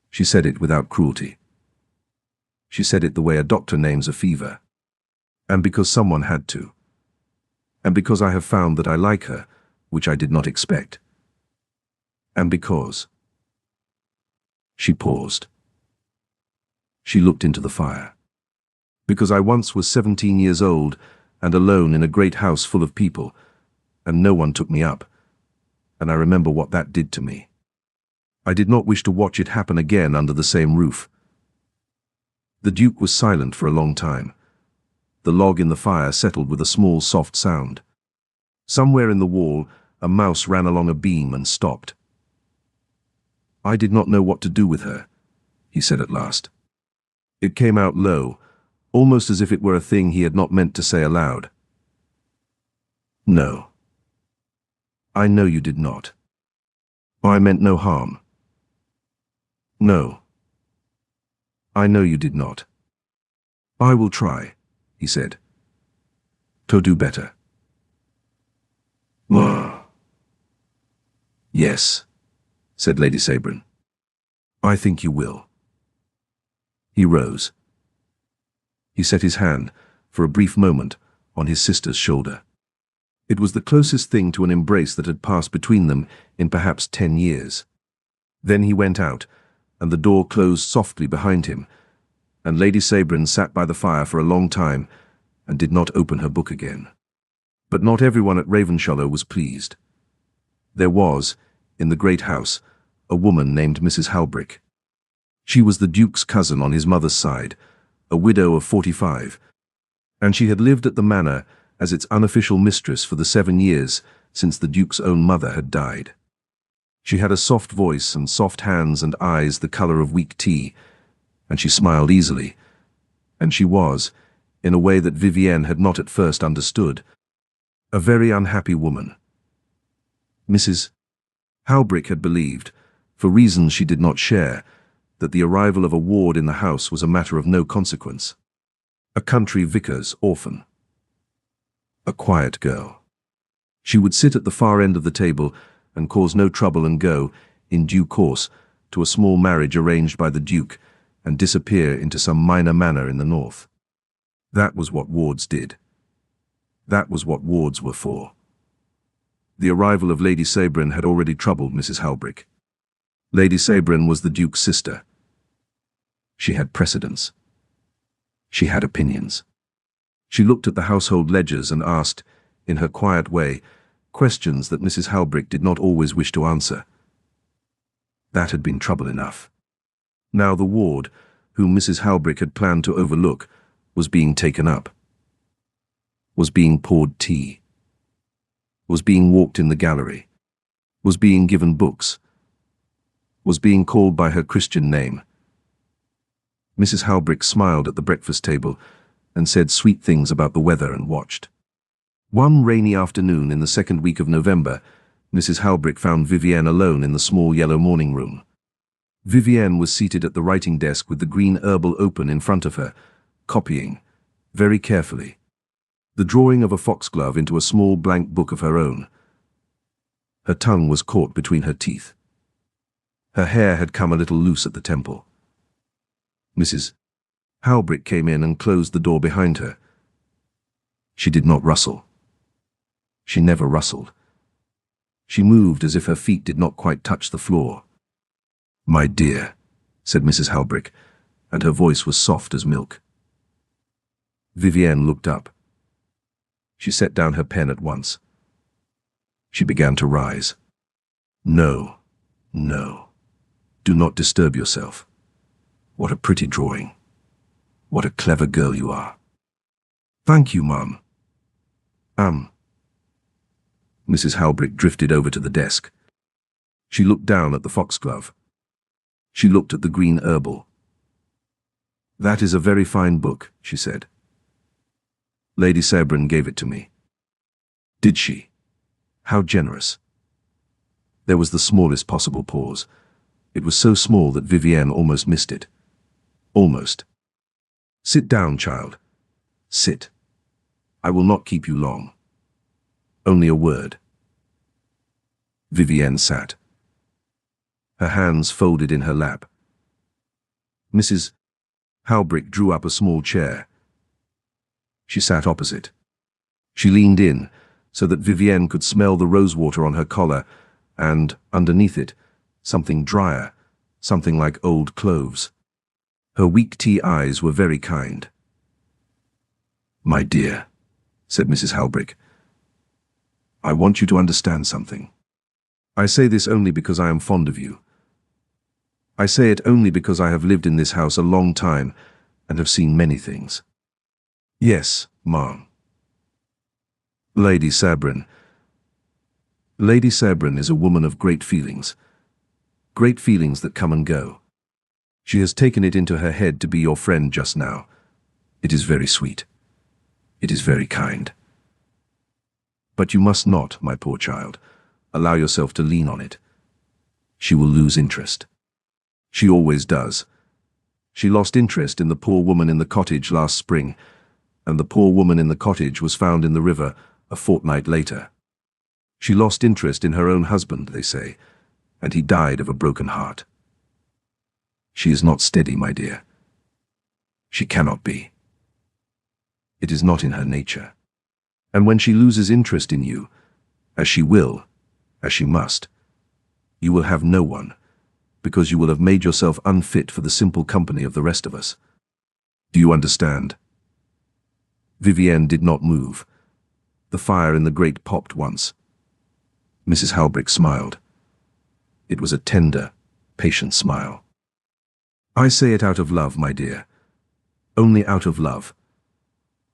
She said it without cruelty. She said it the way a doctor names a fever. And because someone had to. And because I have found that I like her, which I did not expect. And because... She paused. She looked into the fire. Because I once was 17 years old and alone in a great house full of people, and no one took me up, and I remember what that did to me. I did not wish to watch it happen again under the same roof. The Duke was silent for a long time. The log in the fire settled with a small, soft sound. Somewhere in the wall, a mouse ran along a beam and stopped. "I did not know what to do with her," he said at last. It came out low, almost as if it were a thing he had not meant to say aloud. "No. I know you did not. I meant no harm. No. I know you did not. I will try," he said, "to do better." "Yes," said Lady Sabrin. "I think you will." He rose. He set his hand, for a brief moment, on his sister's shoulder. It was the closest thing to an embrace that had passed between them in perhaps 10 years. Then he went out, and the door closed softly behind him, and Lady Sabrin sat by the fire for a long time and did not open her book again. But not everyone at Ravenshallow was pleased. There was, in the great house, a woman named Mrs. Halbrick. She was the Duke's cousin on his mother's side, a widow of 45, and she had lived at the manor as its unofficial mistress for the 7 years since the Duke's own mother had died. She had a soft voice and soft hands and eyes the colour of weak tea, and she smiled easily, and she was, in a way that Vivienne had not at first understood, a very unhappy woman. Mrs. Halbrick had believed, for reasons she did not share, that the arrival of a ward in the house was a matter of no consequence. A country vicar's orphan. A quiet girl. She would sit at the far end of the table and cause no trouble and go, in due course, to a small marriage arranged by the Duke and disappear into some minor manor in the north. That was what wards did. That was what wards were for. The arrival of Lady Sabrin had already troubled Mrs. Halbrick. Lady Sabrin was the Duke's sister. She had precedence. She had opinions. She looked at the household ledgers and asked, in her quiet way, questions that Mrs. Halbrick did not always wish to answer. That had been trouble enough. Now the ward, whom Mrs. Halbrick had planned to overlook, was being taken up. Was being poured tea. Was being walked in the gallery. Was being given books. Was being called by her Christian name. Mrs. Halbrick smiled at the breakfast table and said sweet things about the weather and watched. One rainy afternoon in the second week of November, Mrs. Halbrick found Vivienne alone in the small yellow morning room. Vivienne was seated at the writing desk with the green herbal open in front of her, copying, very carefully, the drawing of a foxglove into a small blank book of her own. Her tongue was caught between her teeth. Her hair had come a little loose at the temple. Mrs. Halbrick came in and closed the door behind her. She did not rustle. She never rustled. She moved as if her feet did not quite touch the floor. "My dear," said Mrs. Halbrick, and her voice was soft as milk. Vivienne looked up. She set down her pen at once. She began to rise. "No, no. Do not disturb yourself. What a pretty drawing. What a clever girl you are." "Thank you, Mum." Mrs. Halbrick drifted over to the desk. She looked down at the foxglove. She looked at the green herbal. "That is a very fine book," she said. "Lady Sabrin gave it to me." "Did she? How generous." There was the smallest possible pause. It was so small that Vivienne almost missed it. Almost. "Sit down, child. Sit. I will not keep you long. Only a word." Vivienne sat. Her hands folded in her lap. Mrs. Halbrick drew up a small chair. She sat opposite. She leaned in so that Vivienne could smell the rosewater on her collar and, underneath it, something drier, something like old cloves. Her weak tea eyes were very kind. "My dear," said Mrs. Halbrick, "I want you to understand something. I say this only because I am fond of you. I say it only because I have lived in this house a long time and have seen many things." "Yes, Ma'am." Lady Sabrin is a woman of great feelings that come and go. She has taken it into her head to be your friend just now. It is very sweet. It is very kind. But you must not, my poor child, allow yourself to lean on it. She will lose interest. She always does. She lost interest in the poor woman in the cottage last spring, and the poor woman in the cottage was found in the river a fortnight later. She lost interest in her own husband, they say, and he died of a broken heart. She is not steady, my dear. She cannot be. It is not in her nature. And when she loses interest in you, as she will, as she must, you will have no one, because you will have made yourself unfit for the simple company of the rest of us. Do you understand? Vivienne did not move. The fire in the grate popped once. Mrs. Halbrick smiled. It was a tender, patient smile. "I say it out of love, my dear. Only out of love.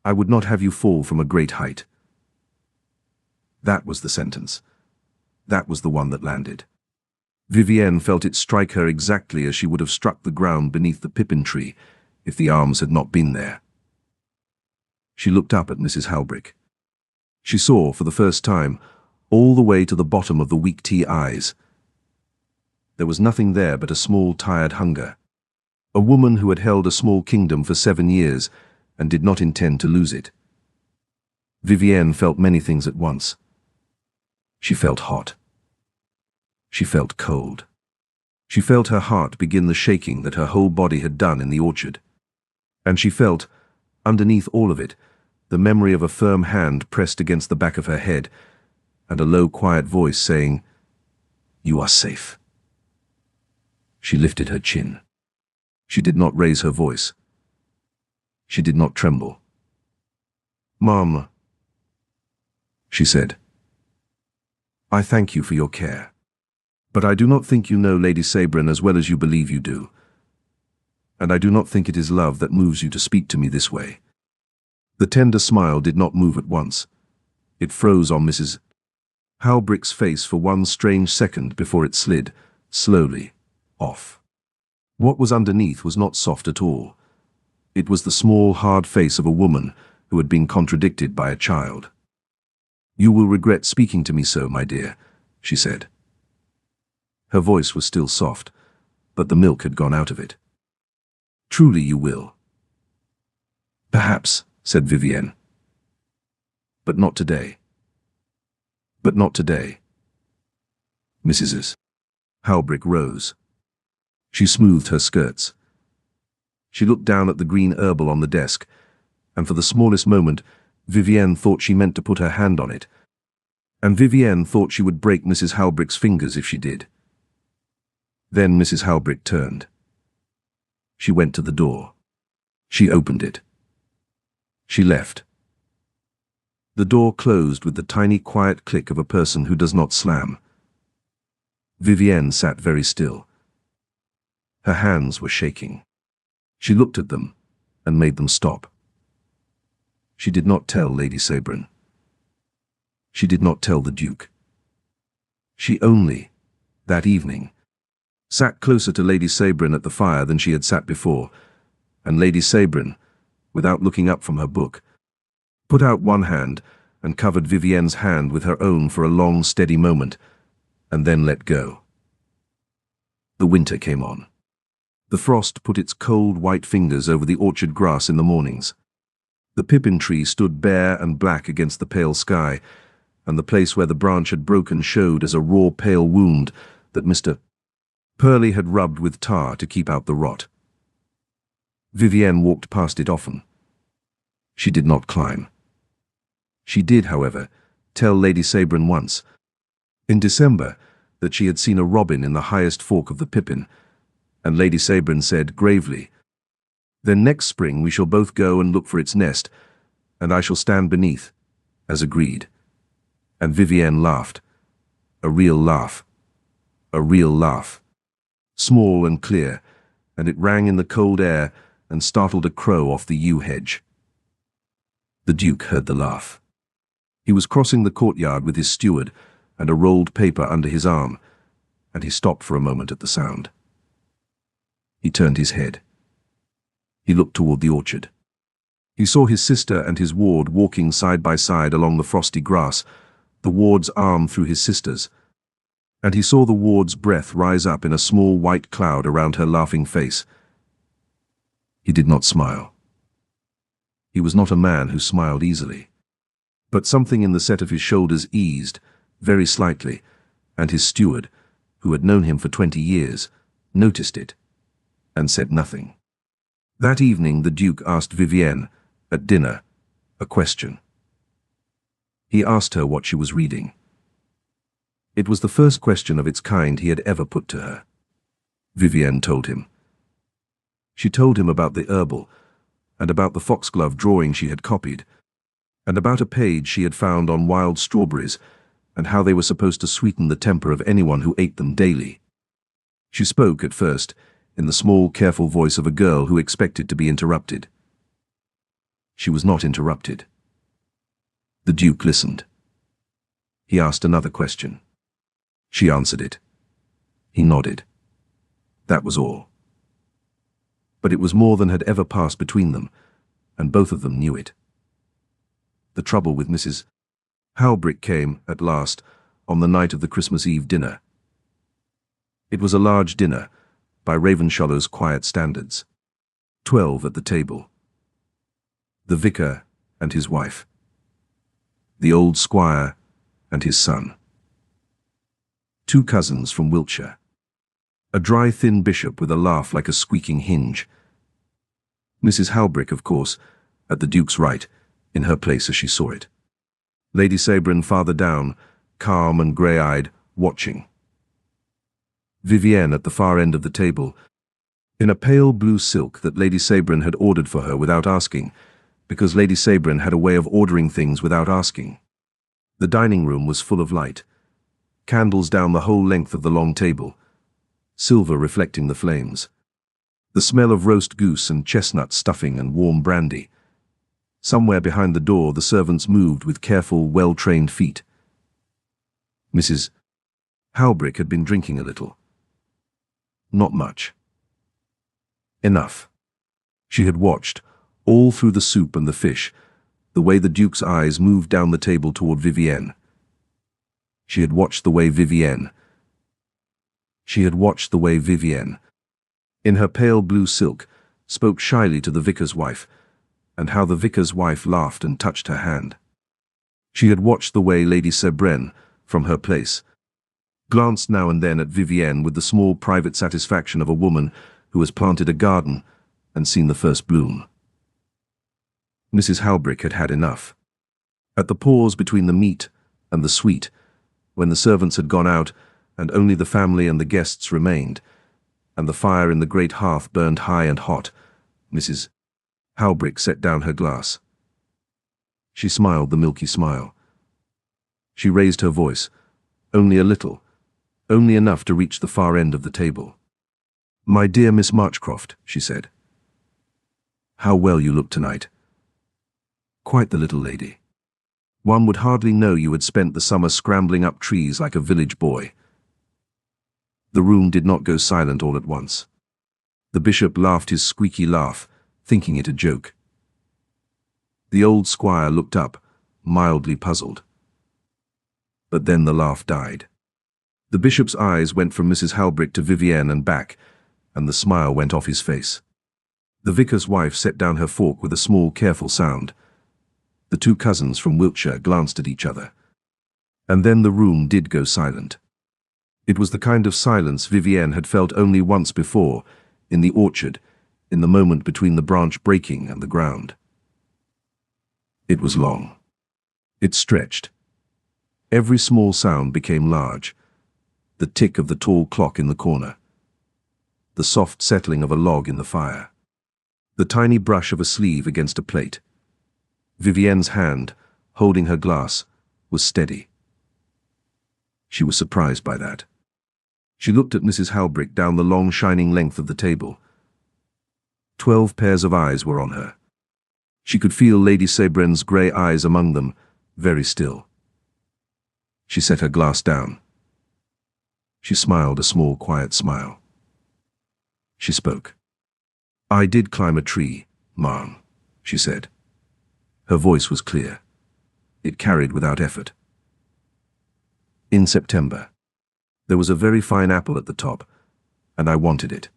I would not have you fall from a great height." That was the sentence. That was the one that landed. Vivienne felt it strike her exactly as she would have struck the ground beneath the pippin tree if the arms had not been there. She looked up at Mrs. Halbrick. She saw, for the first time, all the way to the bottom of the weak tea eyes. There was nothing there but a small, tired hunger. A woman who had held a small kingdom for 7 years and did not intend to lose it. Vivienne felt many things at once. She felt hot. She felt cold. She felt her heart begin the shaking that her whole body had done in the orchard. And she felt, underneath all of it, the memory of a firm hand pressed against the back of her head, and a low, quiet voice saying, "You are safe." She lifted her chin. She did not raise her voice. She did not tremble. "Mom," she said, "I thank you for your care. But I do not think you know Lady Sabrin as well as you believe you do. And I do not think it is love that moves you to speak to me this way." The tender smile did not move at once. It froze on Mrs. Halbrick's face for one strange second before it slid, slowly, off. What was underneath was not soft at all. It was the small, hard face of a woman who had been contradicted by a child. "You will regret speaking to me so, my dear," she said. Her voice was still soft, but the milk had gone out of it. "Truly you will." "Perhaps," said Vivienne. "But not today." "But not today." Mrs. Halbrick rose. She smoothed her skirts. She looked down at the green herbal on the desk, and for the smallest moment, Vivienne thought she meant to put her hand on it, and Vivienne thought she would break Mrs. Halbrick's fingers if she did. Then Mrs. Halbrick turned. She went to the door. She opened it. She left. The door closed with the tiny quiet click of a person who does not slam. Vivienne sat very still. Her hands were shaking. She looked at them and made them stop. She did not tell Lady Sabrin. She did not tell the Duke. She only, that evening, sat closer to Lady Sabrin at the fire than she had sat before, and Lady Sabrin, without looking up from her book, put out one hand and covered Vivienne's hand with her own for a long, steady moment, and then let go. The winter came on. The frost put its cold, white fingers over the orchard grass in the mornings. The pippin tree stood bare and black against the pale sky, and the place where the branch had broken showed as a raw, pale wound that Mr. Purley had rubbed with tar to keep out the rot. Vivienne walked past it often. She did not climb. She did, however, tell Lady Sabrin once, in December, that she had seen a robin in the highest fork of the pippin, and Lady Sabrin said gravely, "Then next spring we shall both go and look for its nest, and I shall stand beneath," as agreed. And Vivienne laughed. A real laugh. A real laugh. Small and clear, and it rang in the cold air and startled a crow off the yew hedge. The Duke heard the laugh. He was crossing the courtyard with his steward and a rolled paper under his arm, and he stopped for a moment at the sound. He turned his head. He looked toward the orchard. He saw his sister and his ward walking side by side along the frosty grass, the ward's arm through his sister's, and he saw the ward's breath rise up in a small white cloud around her laughing face. He did not smile. He was not a man who smiled easily. But something in the set of his shoulders eased, very slightly, and his steward, who had known him for 20 years, noticed it, and said nothing. That evening the Duke asked Vivienne, at dinner, a question. He asked her what she was reading. It was the first question of its kind he had ever put to her. Vivienne told him. She told him about the herbal, and about the foxglove drawing she had copied, and about a page she had found on wild strawberries, and how they were supposed to sweeten the temper of anyone who ate them daily. She spoke, at first, in the small, careful voice of a girl who expected to be interrupted. She was not interrupted. The Duke listened. He asked another question. She answered it. He nodded. That was all. But it was more than had ever passed between them, and both of them knew it. The trouble with Mrs. Halbrick came, at last, on the night of the Christmas Eve dinner. It was a large dinner, by Ravenshallow's quiet standards. 12 at the table. The vicar and his wife. The old squire and his son. 2 cousins from Wiltshire. A dry, thin bishop with a laugh like a squeaking hinge. Mrs. Halbrick, of course, at the Duke's right, in her place as she saw it. Lady Sabrin farther down, calm and grey-eyed, watching. Vivienne at the far end of the table, in a pale blue silk that Lady Sabrin had ordered for her without asking, because Lady Sabrin had a way of ordering things without asking. The dining room was full of light, candles down the whole length of the long table, silver reflecting the flames. The smell of roast goose and chestnut stuffing and warm brandy. Somewhere behind the door the servants moved with careful, well-trained feet. Mrs. Halbrick had been drinking a little. Not much. Enough. She had watched, all through the soup and the fish, the way the Duke's eyes moved down the table toward Vivienne. She had watched the way Vivienne, in her pale blue silk, spoke shyly to the vicar's wife, and how the vicar's wife laughed and touched her hand. She had watched the way Lady Sabrin, from her place, glanced now and then at Vivienne with the small private satisfaction of a woman who has planted a garden and seen the first bloom. Mrs. Halbrick had had enough. At the pause between the meat and the sweet, when the servants had gone out and only the family and the guests remained, and the fire in the great hearth burned high and hot, Mrs. Halbrick set down her glass. She smiled the milky smile. She raised her voice, only a little, only enough to reach the far end of the table. "My dear Miss Marchcroft," she said. "How well you look tonight. Quite the little lady. One would hardly know you had spent the summer scrambling up trees like a village boy." The room did not go silent all at once. The bishop laughed his squeaky laugh, thinking it a joke. The old squire looked up, mildly puzzled. But then the laugh died. The bishop's eyes went from Mrs. Halbrick to Vivienne and back, and the smile went off his face. The vicar's wife set down her fork with a small, careful sound. The two cousins from Wiltshire glanced at each other. And then the room did go silent. It was the kind of silence Vivienne had felt only once before, in the orchard, in the moment between the branch breaking and the ground. It was long. It stretched. Every small sound became large. The tick of the tall clock in the corner. The soft settling of a log in the fire. The tiny brush of a sleeve against a plate. Vivienne's hand, holding her glass, was steady. She was surprised by that. She looked at Mrs. Halbrick down the long shining length of the table. 12 pairs of eyes were on her. She could feel Lady Sabrin's grey eyes among them, very still. She set her glass down. She smiled a small, quiet smile. She spoke. "I did climb a tree, ma'am," she said. Her voice was clear. It carried without effort. "In September. There was a very fine apple at the top, and I wanted it.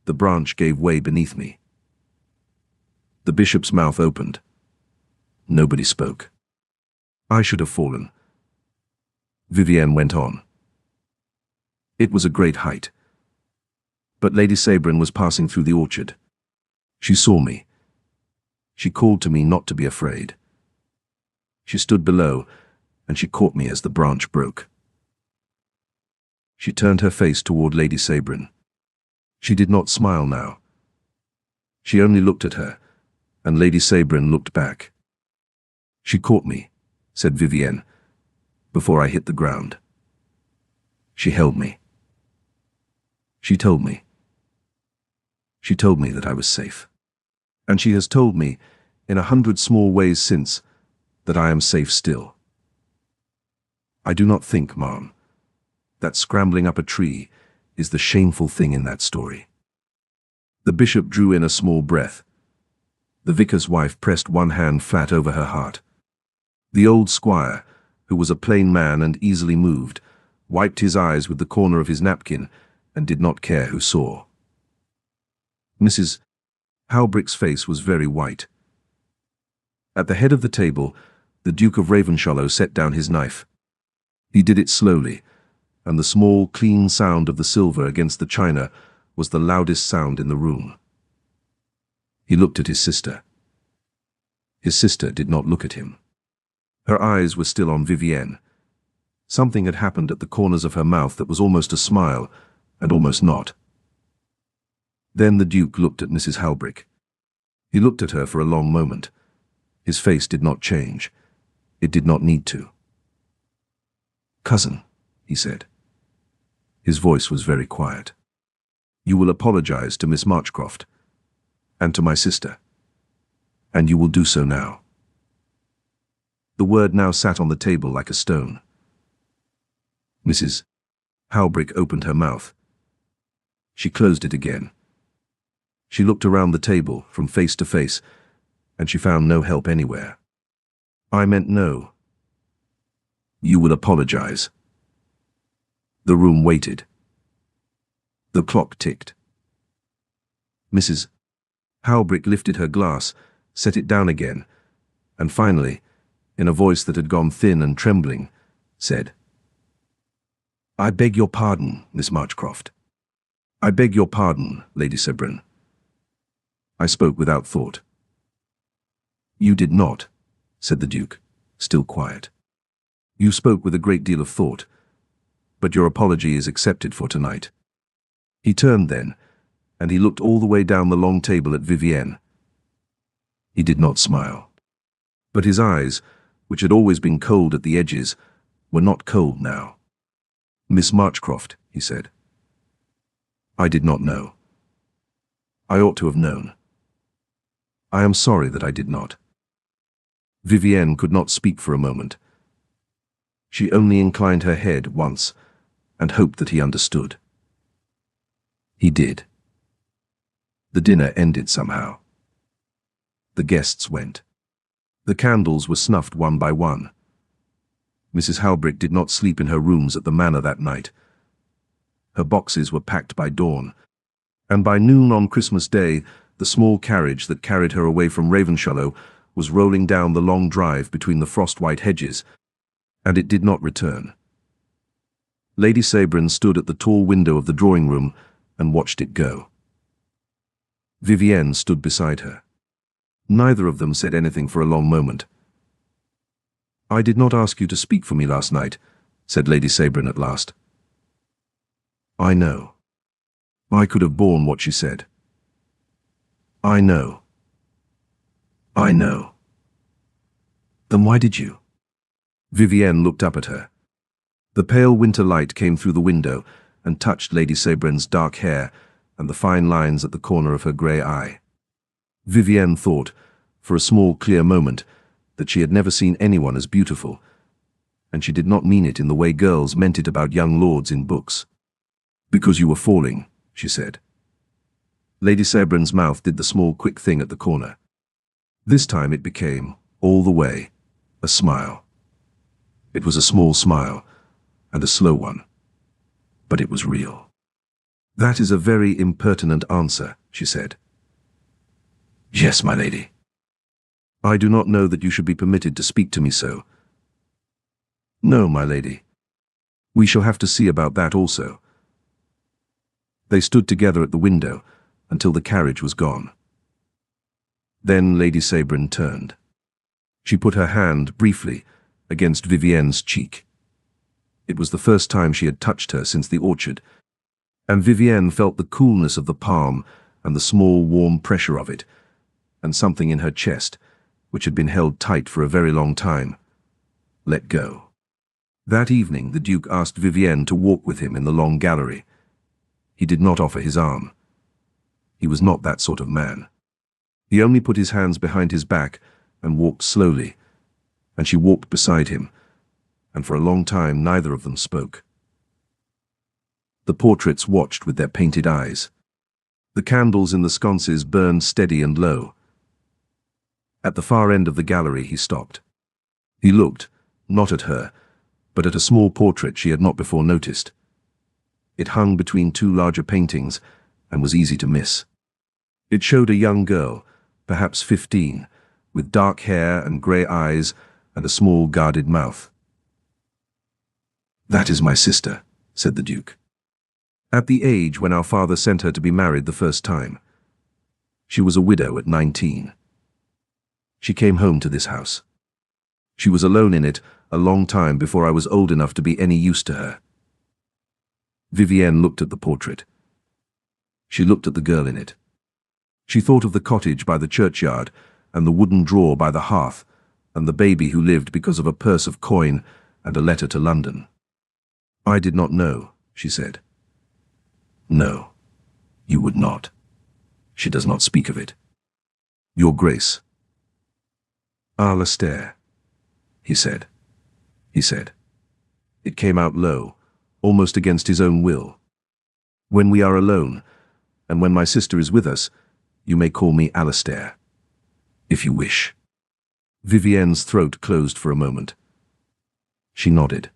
The branch gave way beneath me." The bishop's mouth opened. Nobody spoke. "I should have fallen." Vivienne went on. "It was a great height. But Lady Sabrin was passing through the orchard. She saw me. She called to me not to be afraid. She stood below, and she caught me as the branch broke." She turned her face toward Lady Sabrin. She did not smile now. She only looked at her, and Lady Sabrin looked back. "She caught me," said Vivienne, "before I hit the ground. She held me. She told me. She told me that I was safe. And she has told me, in 100 small ways since, that I am safe still. I do not think, ma'am, that scrambling up a tree is the shameful thing in that story." The bishop drew in a small breath. The vicar's wife pressed one hand flat over her heart. The old squire, who was a plain man and easily moved, wiped his eyes with the corner of his napkin and did not care who saw. Mrs. Halbrick's face was very white. At the head of the table, the Duke of Ravenshallow set down his knife. He did it slowly, and the small, clean sound of the silver against the china was the loudest sound in the room. He looked at his sister. His sister did not look at him. Her eyes were still on Vivienne. Something had happened at the corners of her mouth that was almost a smile, and almost not. Then the Duke looked at Mrs. Halbrick. He looked at her for a long moment. His face did not change. It did not need to. "Cousin," he said. His voice was very quiet. "You will apologize to Miss Marchcroft, and to my sister, and you will do so now." The word now sat on the table like a stone. Mrs. Halbrick opened her mouth. She closed it again. She looked around the table, from face to face, and she found no help anywhere. "I meant no. You will apologize." The room waited. The clock ticked. Mrs. Halbrick lifted her glass, set it down again, and finally, in a voice that had gone thin and trembling, said, "I beg your pardon, Miss Marchcroft. I beg your pardon, Lady Sebren." I spoke without thought. "You did not," said the Duke, still quiet. "You spoke with a great deal of thought, but your apology is accepted for tonight." He turned then, and he looked all the way down the long table at Vivienne. He did not smile. But his eyes, which had always been cold at the edges, were not cold now. "Miss Marchcroft," he said. "I did not know. I ought to have known. I am sorry that I did not." Vivienne could not speak for a moment. She only inclined her head once and hoped that he understood. He did. The dinner ended somehow. The guests went. The candles were snuffed one by one. Mrs. Halbrick did not sleep in her rooms at the manor that night. Her boxes were packed by dawn, and by noon on Christmas Day, the small carriage that carried her away from Ravenshallow was rolling down the long drive between the frost-white hedges, and it did not return. Lady Sabrin stood at the tall window of the drawing-room and watched it go. Vivienne stood beside her. Neither of them said anything for a long moment. "I did not ask you to speak for me last night," said Lady Sabrin at last. "I know." I could have borne what she said. "I know. I know." "Then why did you?" Vivienne looked up at her. The pale winter light came through the window and touched Lady Sabrin's dark hair and the fine lines at the corner of her grey eye. Vivienne thought, for a small clear moment, that she had never seen anyone as beautiful, and she did not mean it in the way girls meant it about young lords in books. "Because you were falling," she said. Lady Sabrin's mouth did the small quick thing at the corner. This time it became, all the way, a smile. It was a small smile, and a slow one, but it was real. "That is a very impertinent answer," she said. "Yes, my lady." "I do not know that you should be permitted to speak to me so." "No, my lady. We shall have to see about that also." They stood together at the window until the carriage was gone. Then Lady Sabrin turned. She put her hand, briefly, against Vivienne's cheek. It was the first time she had touched her since the orchard, and Vivienne felt the coolness of the palm and the small warm pressure of it, and something in her chest, which had been held tight for a very long time, let go. That evening the Duke asked Vivienne to walk with him in the long gallery. He did not offer his arm. He was not that sort of man. He only put his hands behind his back and walked slowly, and she walked beside him, and for a long time neither of them spoke. The portraits watched with their painted eyes. The candles in the sconces burned steady and low. At the far end of the gallery he stopped. He looked, not at her, but at a small portrait she had not before noticed. It hung between two larger paintings and was easy to miss. It showed a young girl, perhaps 15, with dark hair and grey eyes and a small guarded mouth. "That is my sister," said the Duke. "At the age when our father sent her to be married the first time. She was a widow at 19. She came home to this house. She was alone in it a long time before I was old enough to be any use to her." Vivienne looked at the portrait. She looked at the girl in it. She thought of the cottage by the churchyard, and the wooden drawer by the hearth, and the baby who lived because of a purse of coin and a letter to London. "I did not know," she said. "No, you would not. She does not speak of it." "Your Grace." "Alastair," he said. It came out low, almost against his own will. "When we are alone, and when my sister is with us, you may call me Alastair, if you wish." Vivienne's throat closed for a moment. She nodded.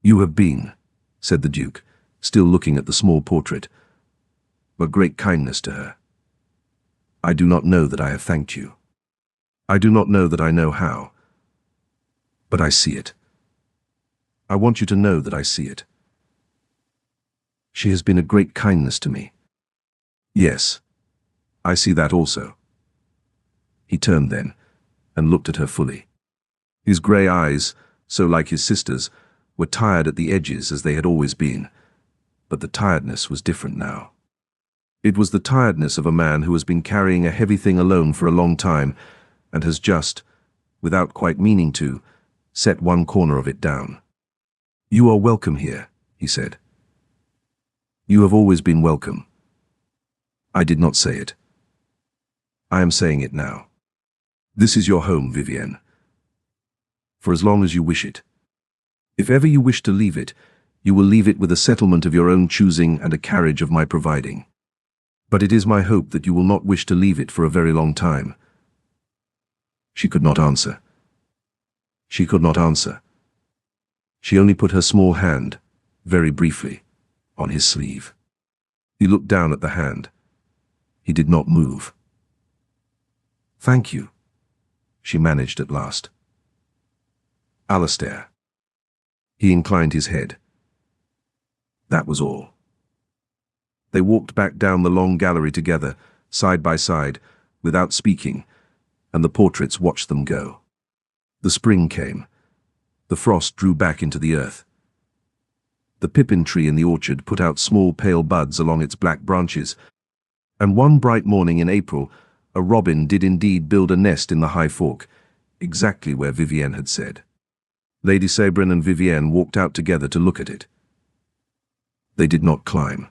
"You have been," said the Duke, still looking at the small portrait, "a great kindness to her. I do not know that I have thanked you. I do not know that I know how. But I see it. I want you to know that I see it. She has been a great kindness to me." "Yes, I see that also." He turned then, and looked at her fully. His grey eyes, so like his sister's, were tired at the edges as they had always been, but the tiredness was different now. It was the tiredness of a man who has been carrying a heavy thing alone for a long time, and has just, without quite meaning to, set one corner of it down. "You are welcome here," he said. "You have always been welcome. I did not say it. I am saying it now. This is your home, Vivienne, for as long as you wish it. If ever you wish to leave it, you will leave it with a settlement of your own choosing and a carriage of my providing. But it is my hope that you will not wish to leave it for a very long time." She could not answer. She could not answer. She only put her small hand, very briefly, on his sleeve. He looked down at the hand. He did not move. "Thank you," she managed at last. "Alastair." He inclined his head. That was all. They walked back down the long gallery together, side by side, without speaking, and the portraits watched them go. The spring came. The frost drew back into the earth. The pippin tree in the orchard put out small pale buds along its black branches, and one bright morning in April, a robin did indeed build a nest in the high fork, exactly where Vivienne had said. Lady Sabrin and Vivienne walked out together to look at it. They did not climb.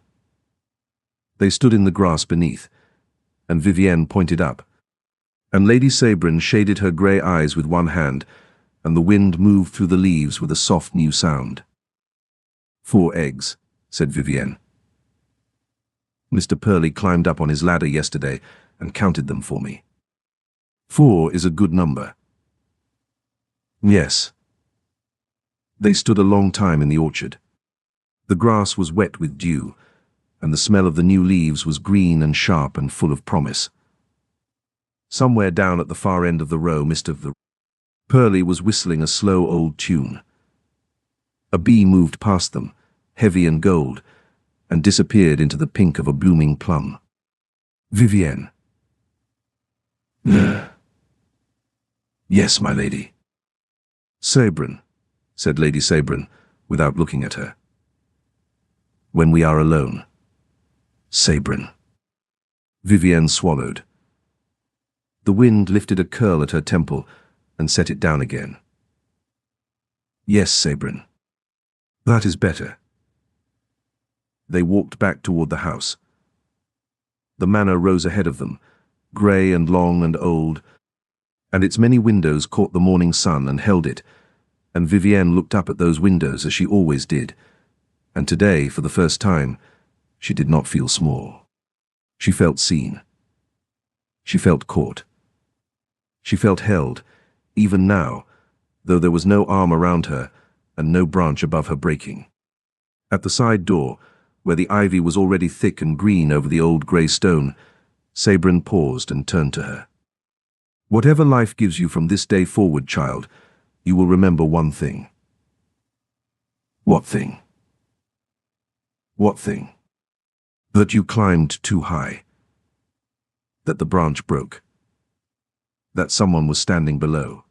They stood in the grass beneath, and Vivienne pointed up, and Lady Sabrin shaded her grey eyes with one hand, and the wind moved through the leaves with a soft new sound. "4 eggs," said Vivienne. "Mr. Purley climbed up on his ladder yesterday and counted them for me. 4 is a good number." "Yes." They stood a long time in the orchard. The grass was wet with dew, and the smell of the new leaves was green and sharp and full of promise. Somewhere down at the far end of the row, Mr. Purley was whistling a slow old tune. A bee moved past them, heavy and gold, and disappeared into the pink of a blooming plum. "Vivienne." "Yes, my lady." "Sabrin," said Lady Sabrin, without looking at her. "When we are alone." "Sabrin." Vivienne swallowed. The wind lifted a curl at her temple and set it down again. "Yes, Sabrin. That is better." They walked back toward the house. The manor rose ahead of them, grey and long and old, and its many windows caught the morning sun and held it, and Vivienne looked up at those windows as she always did, and today, for the first time, she did not feel small. She felt seen. She felt caught. She felt held, even now, though there was no arm around her and no branch above her breaking. At the side door, where the ivy was already thick and green over the old grey stone, Sabrin paused and turned to her. "Whatever life gives you from this day forward, child, you will remember one thing." "What thing?" "What thing?" "That you climbed too high. That the branch broke. That someone was standing below."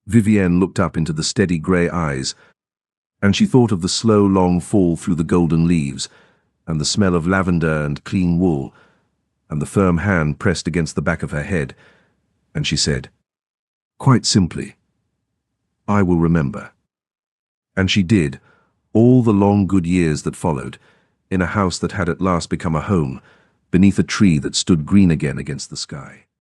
Vivienne looked up into the steady grey eyes, and she thought of the slow, long fall through the golden leaves, and the smell of lavender and clean wool, and the firm hand pressed against the back of her head, and she said, quite simply, I will remember. And she did, all the long good years that followed, in a house that had at last become a home, beneath a tree that stood green again against the sky.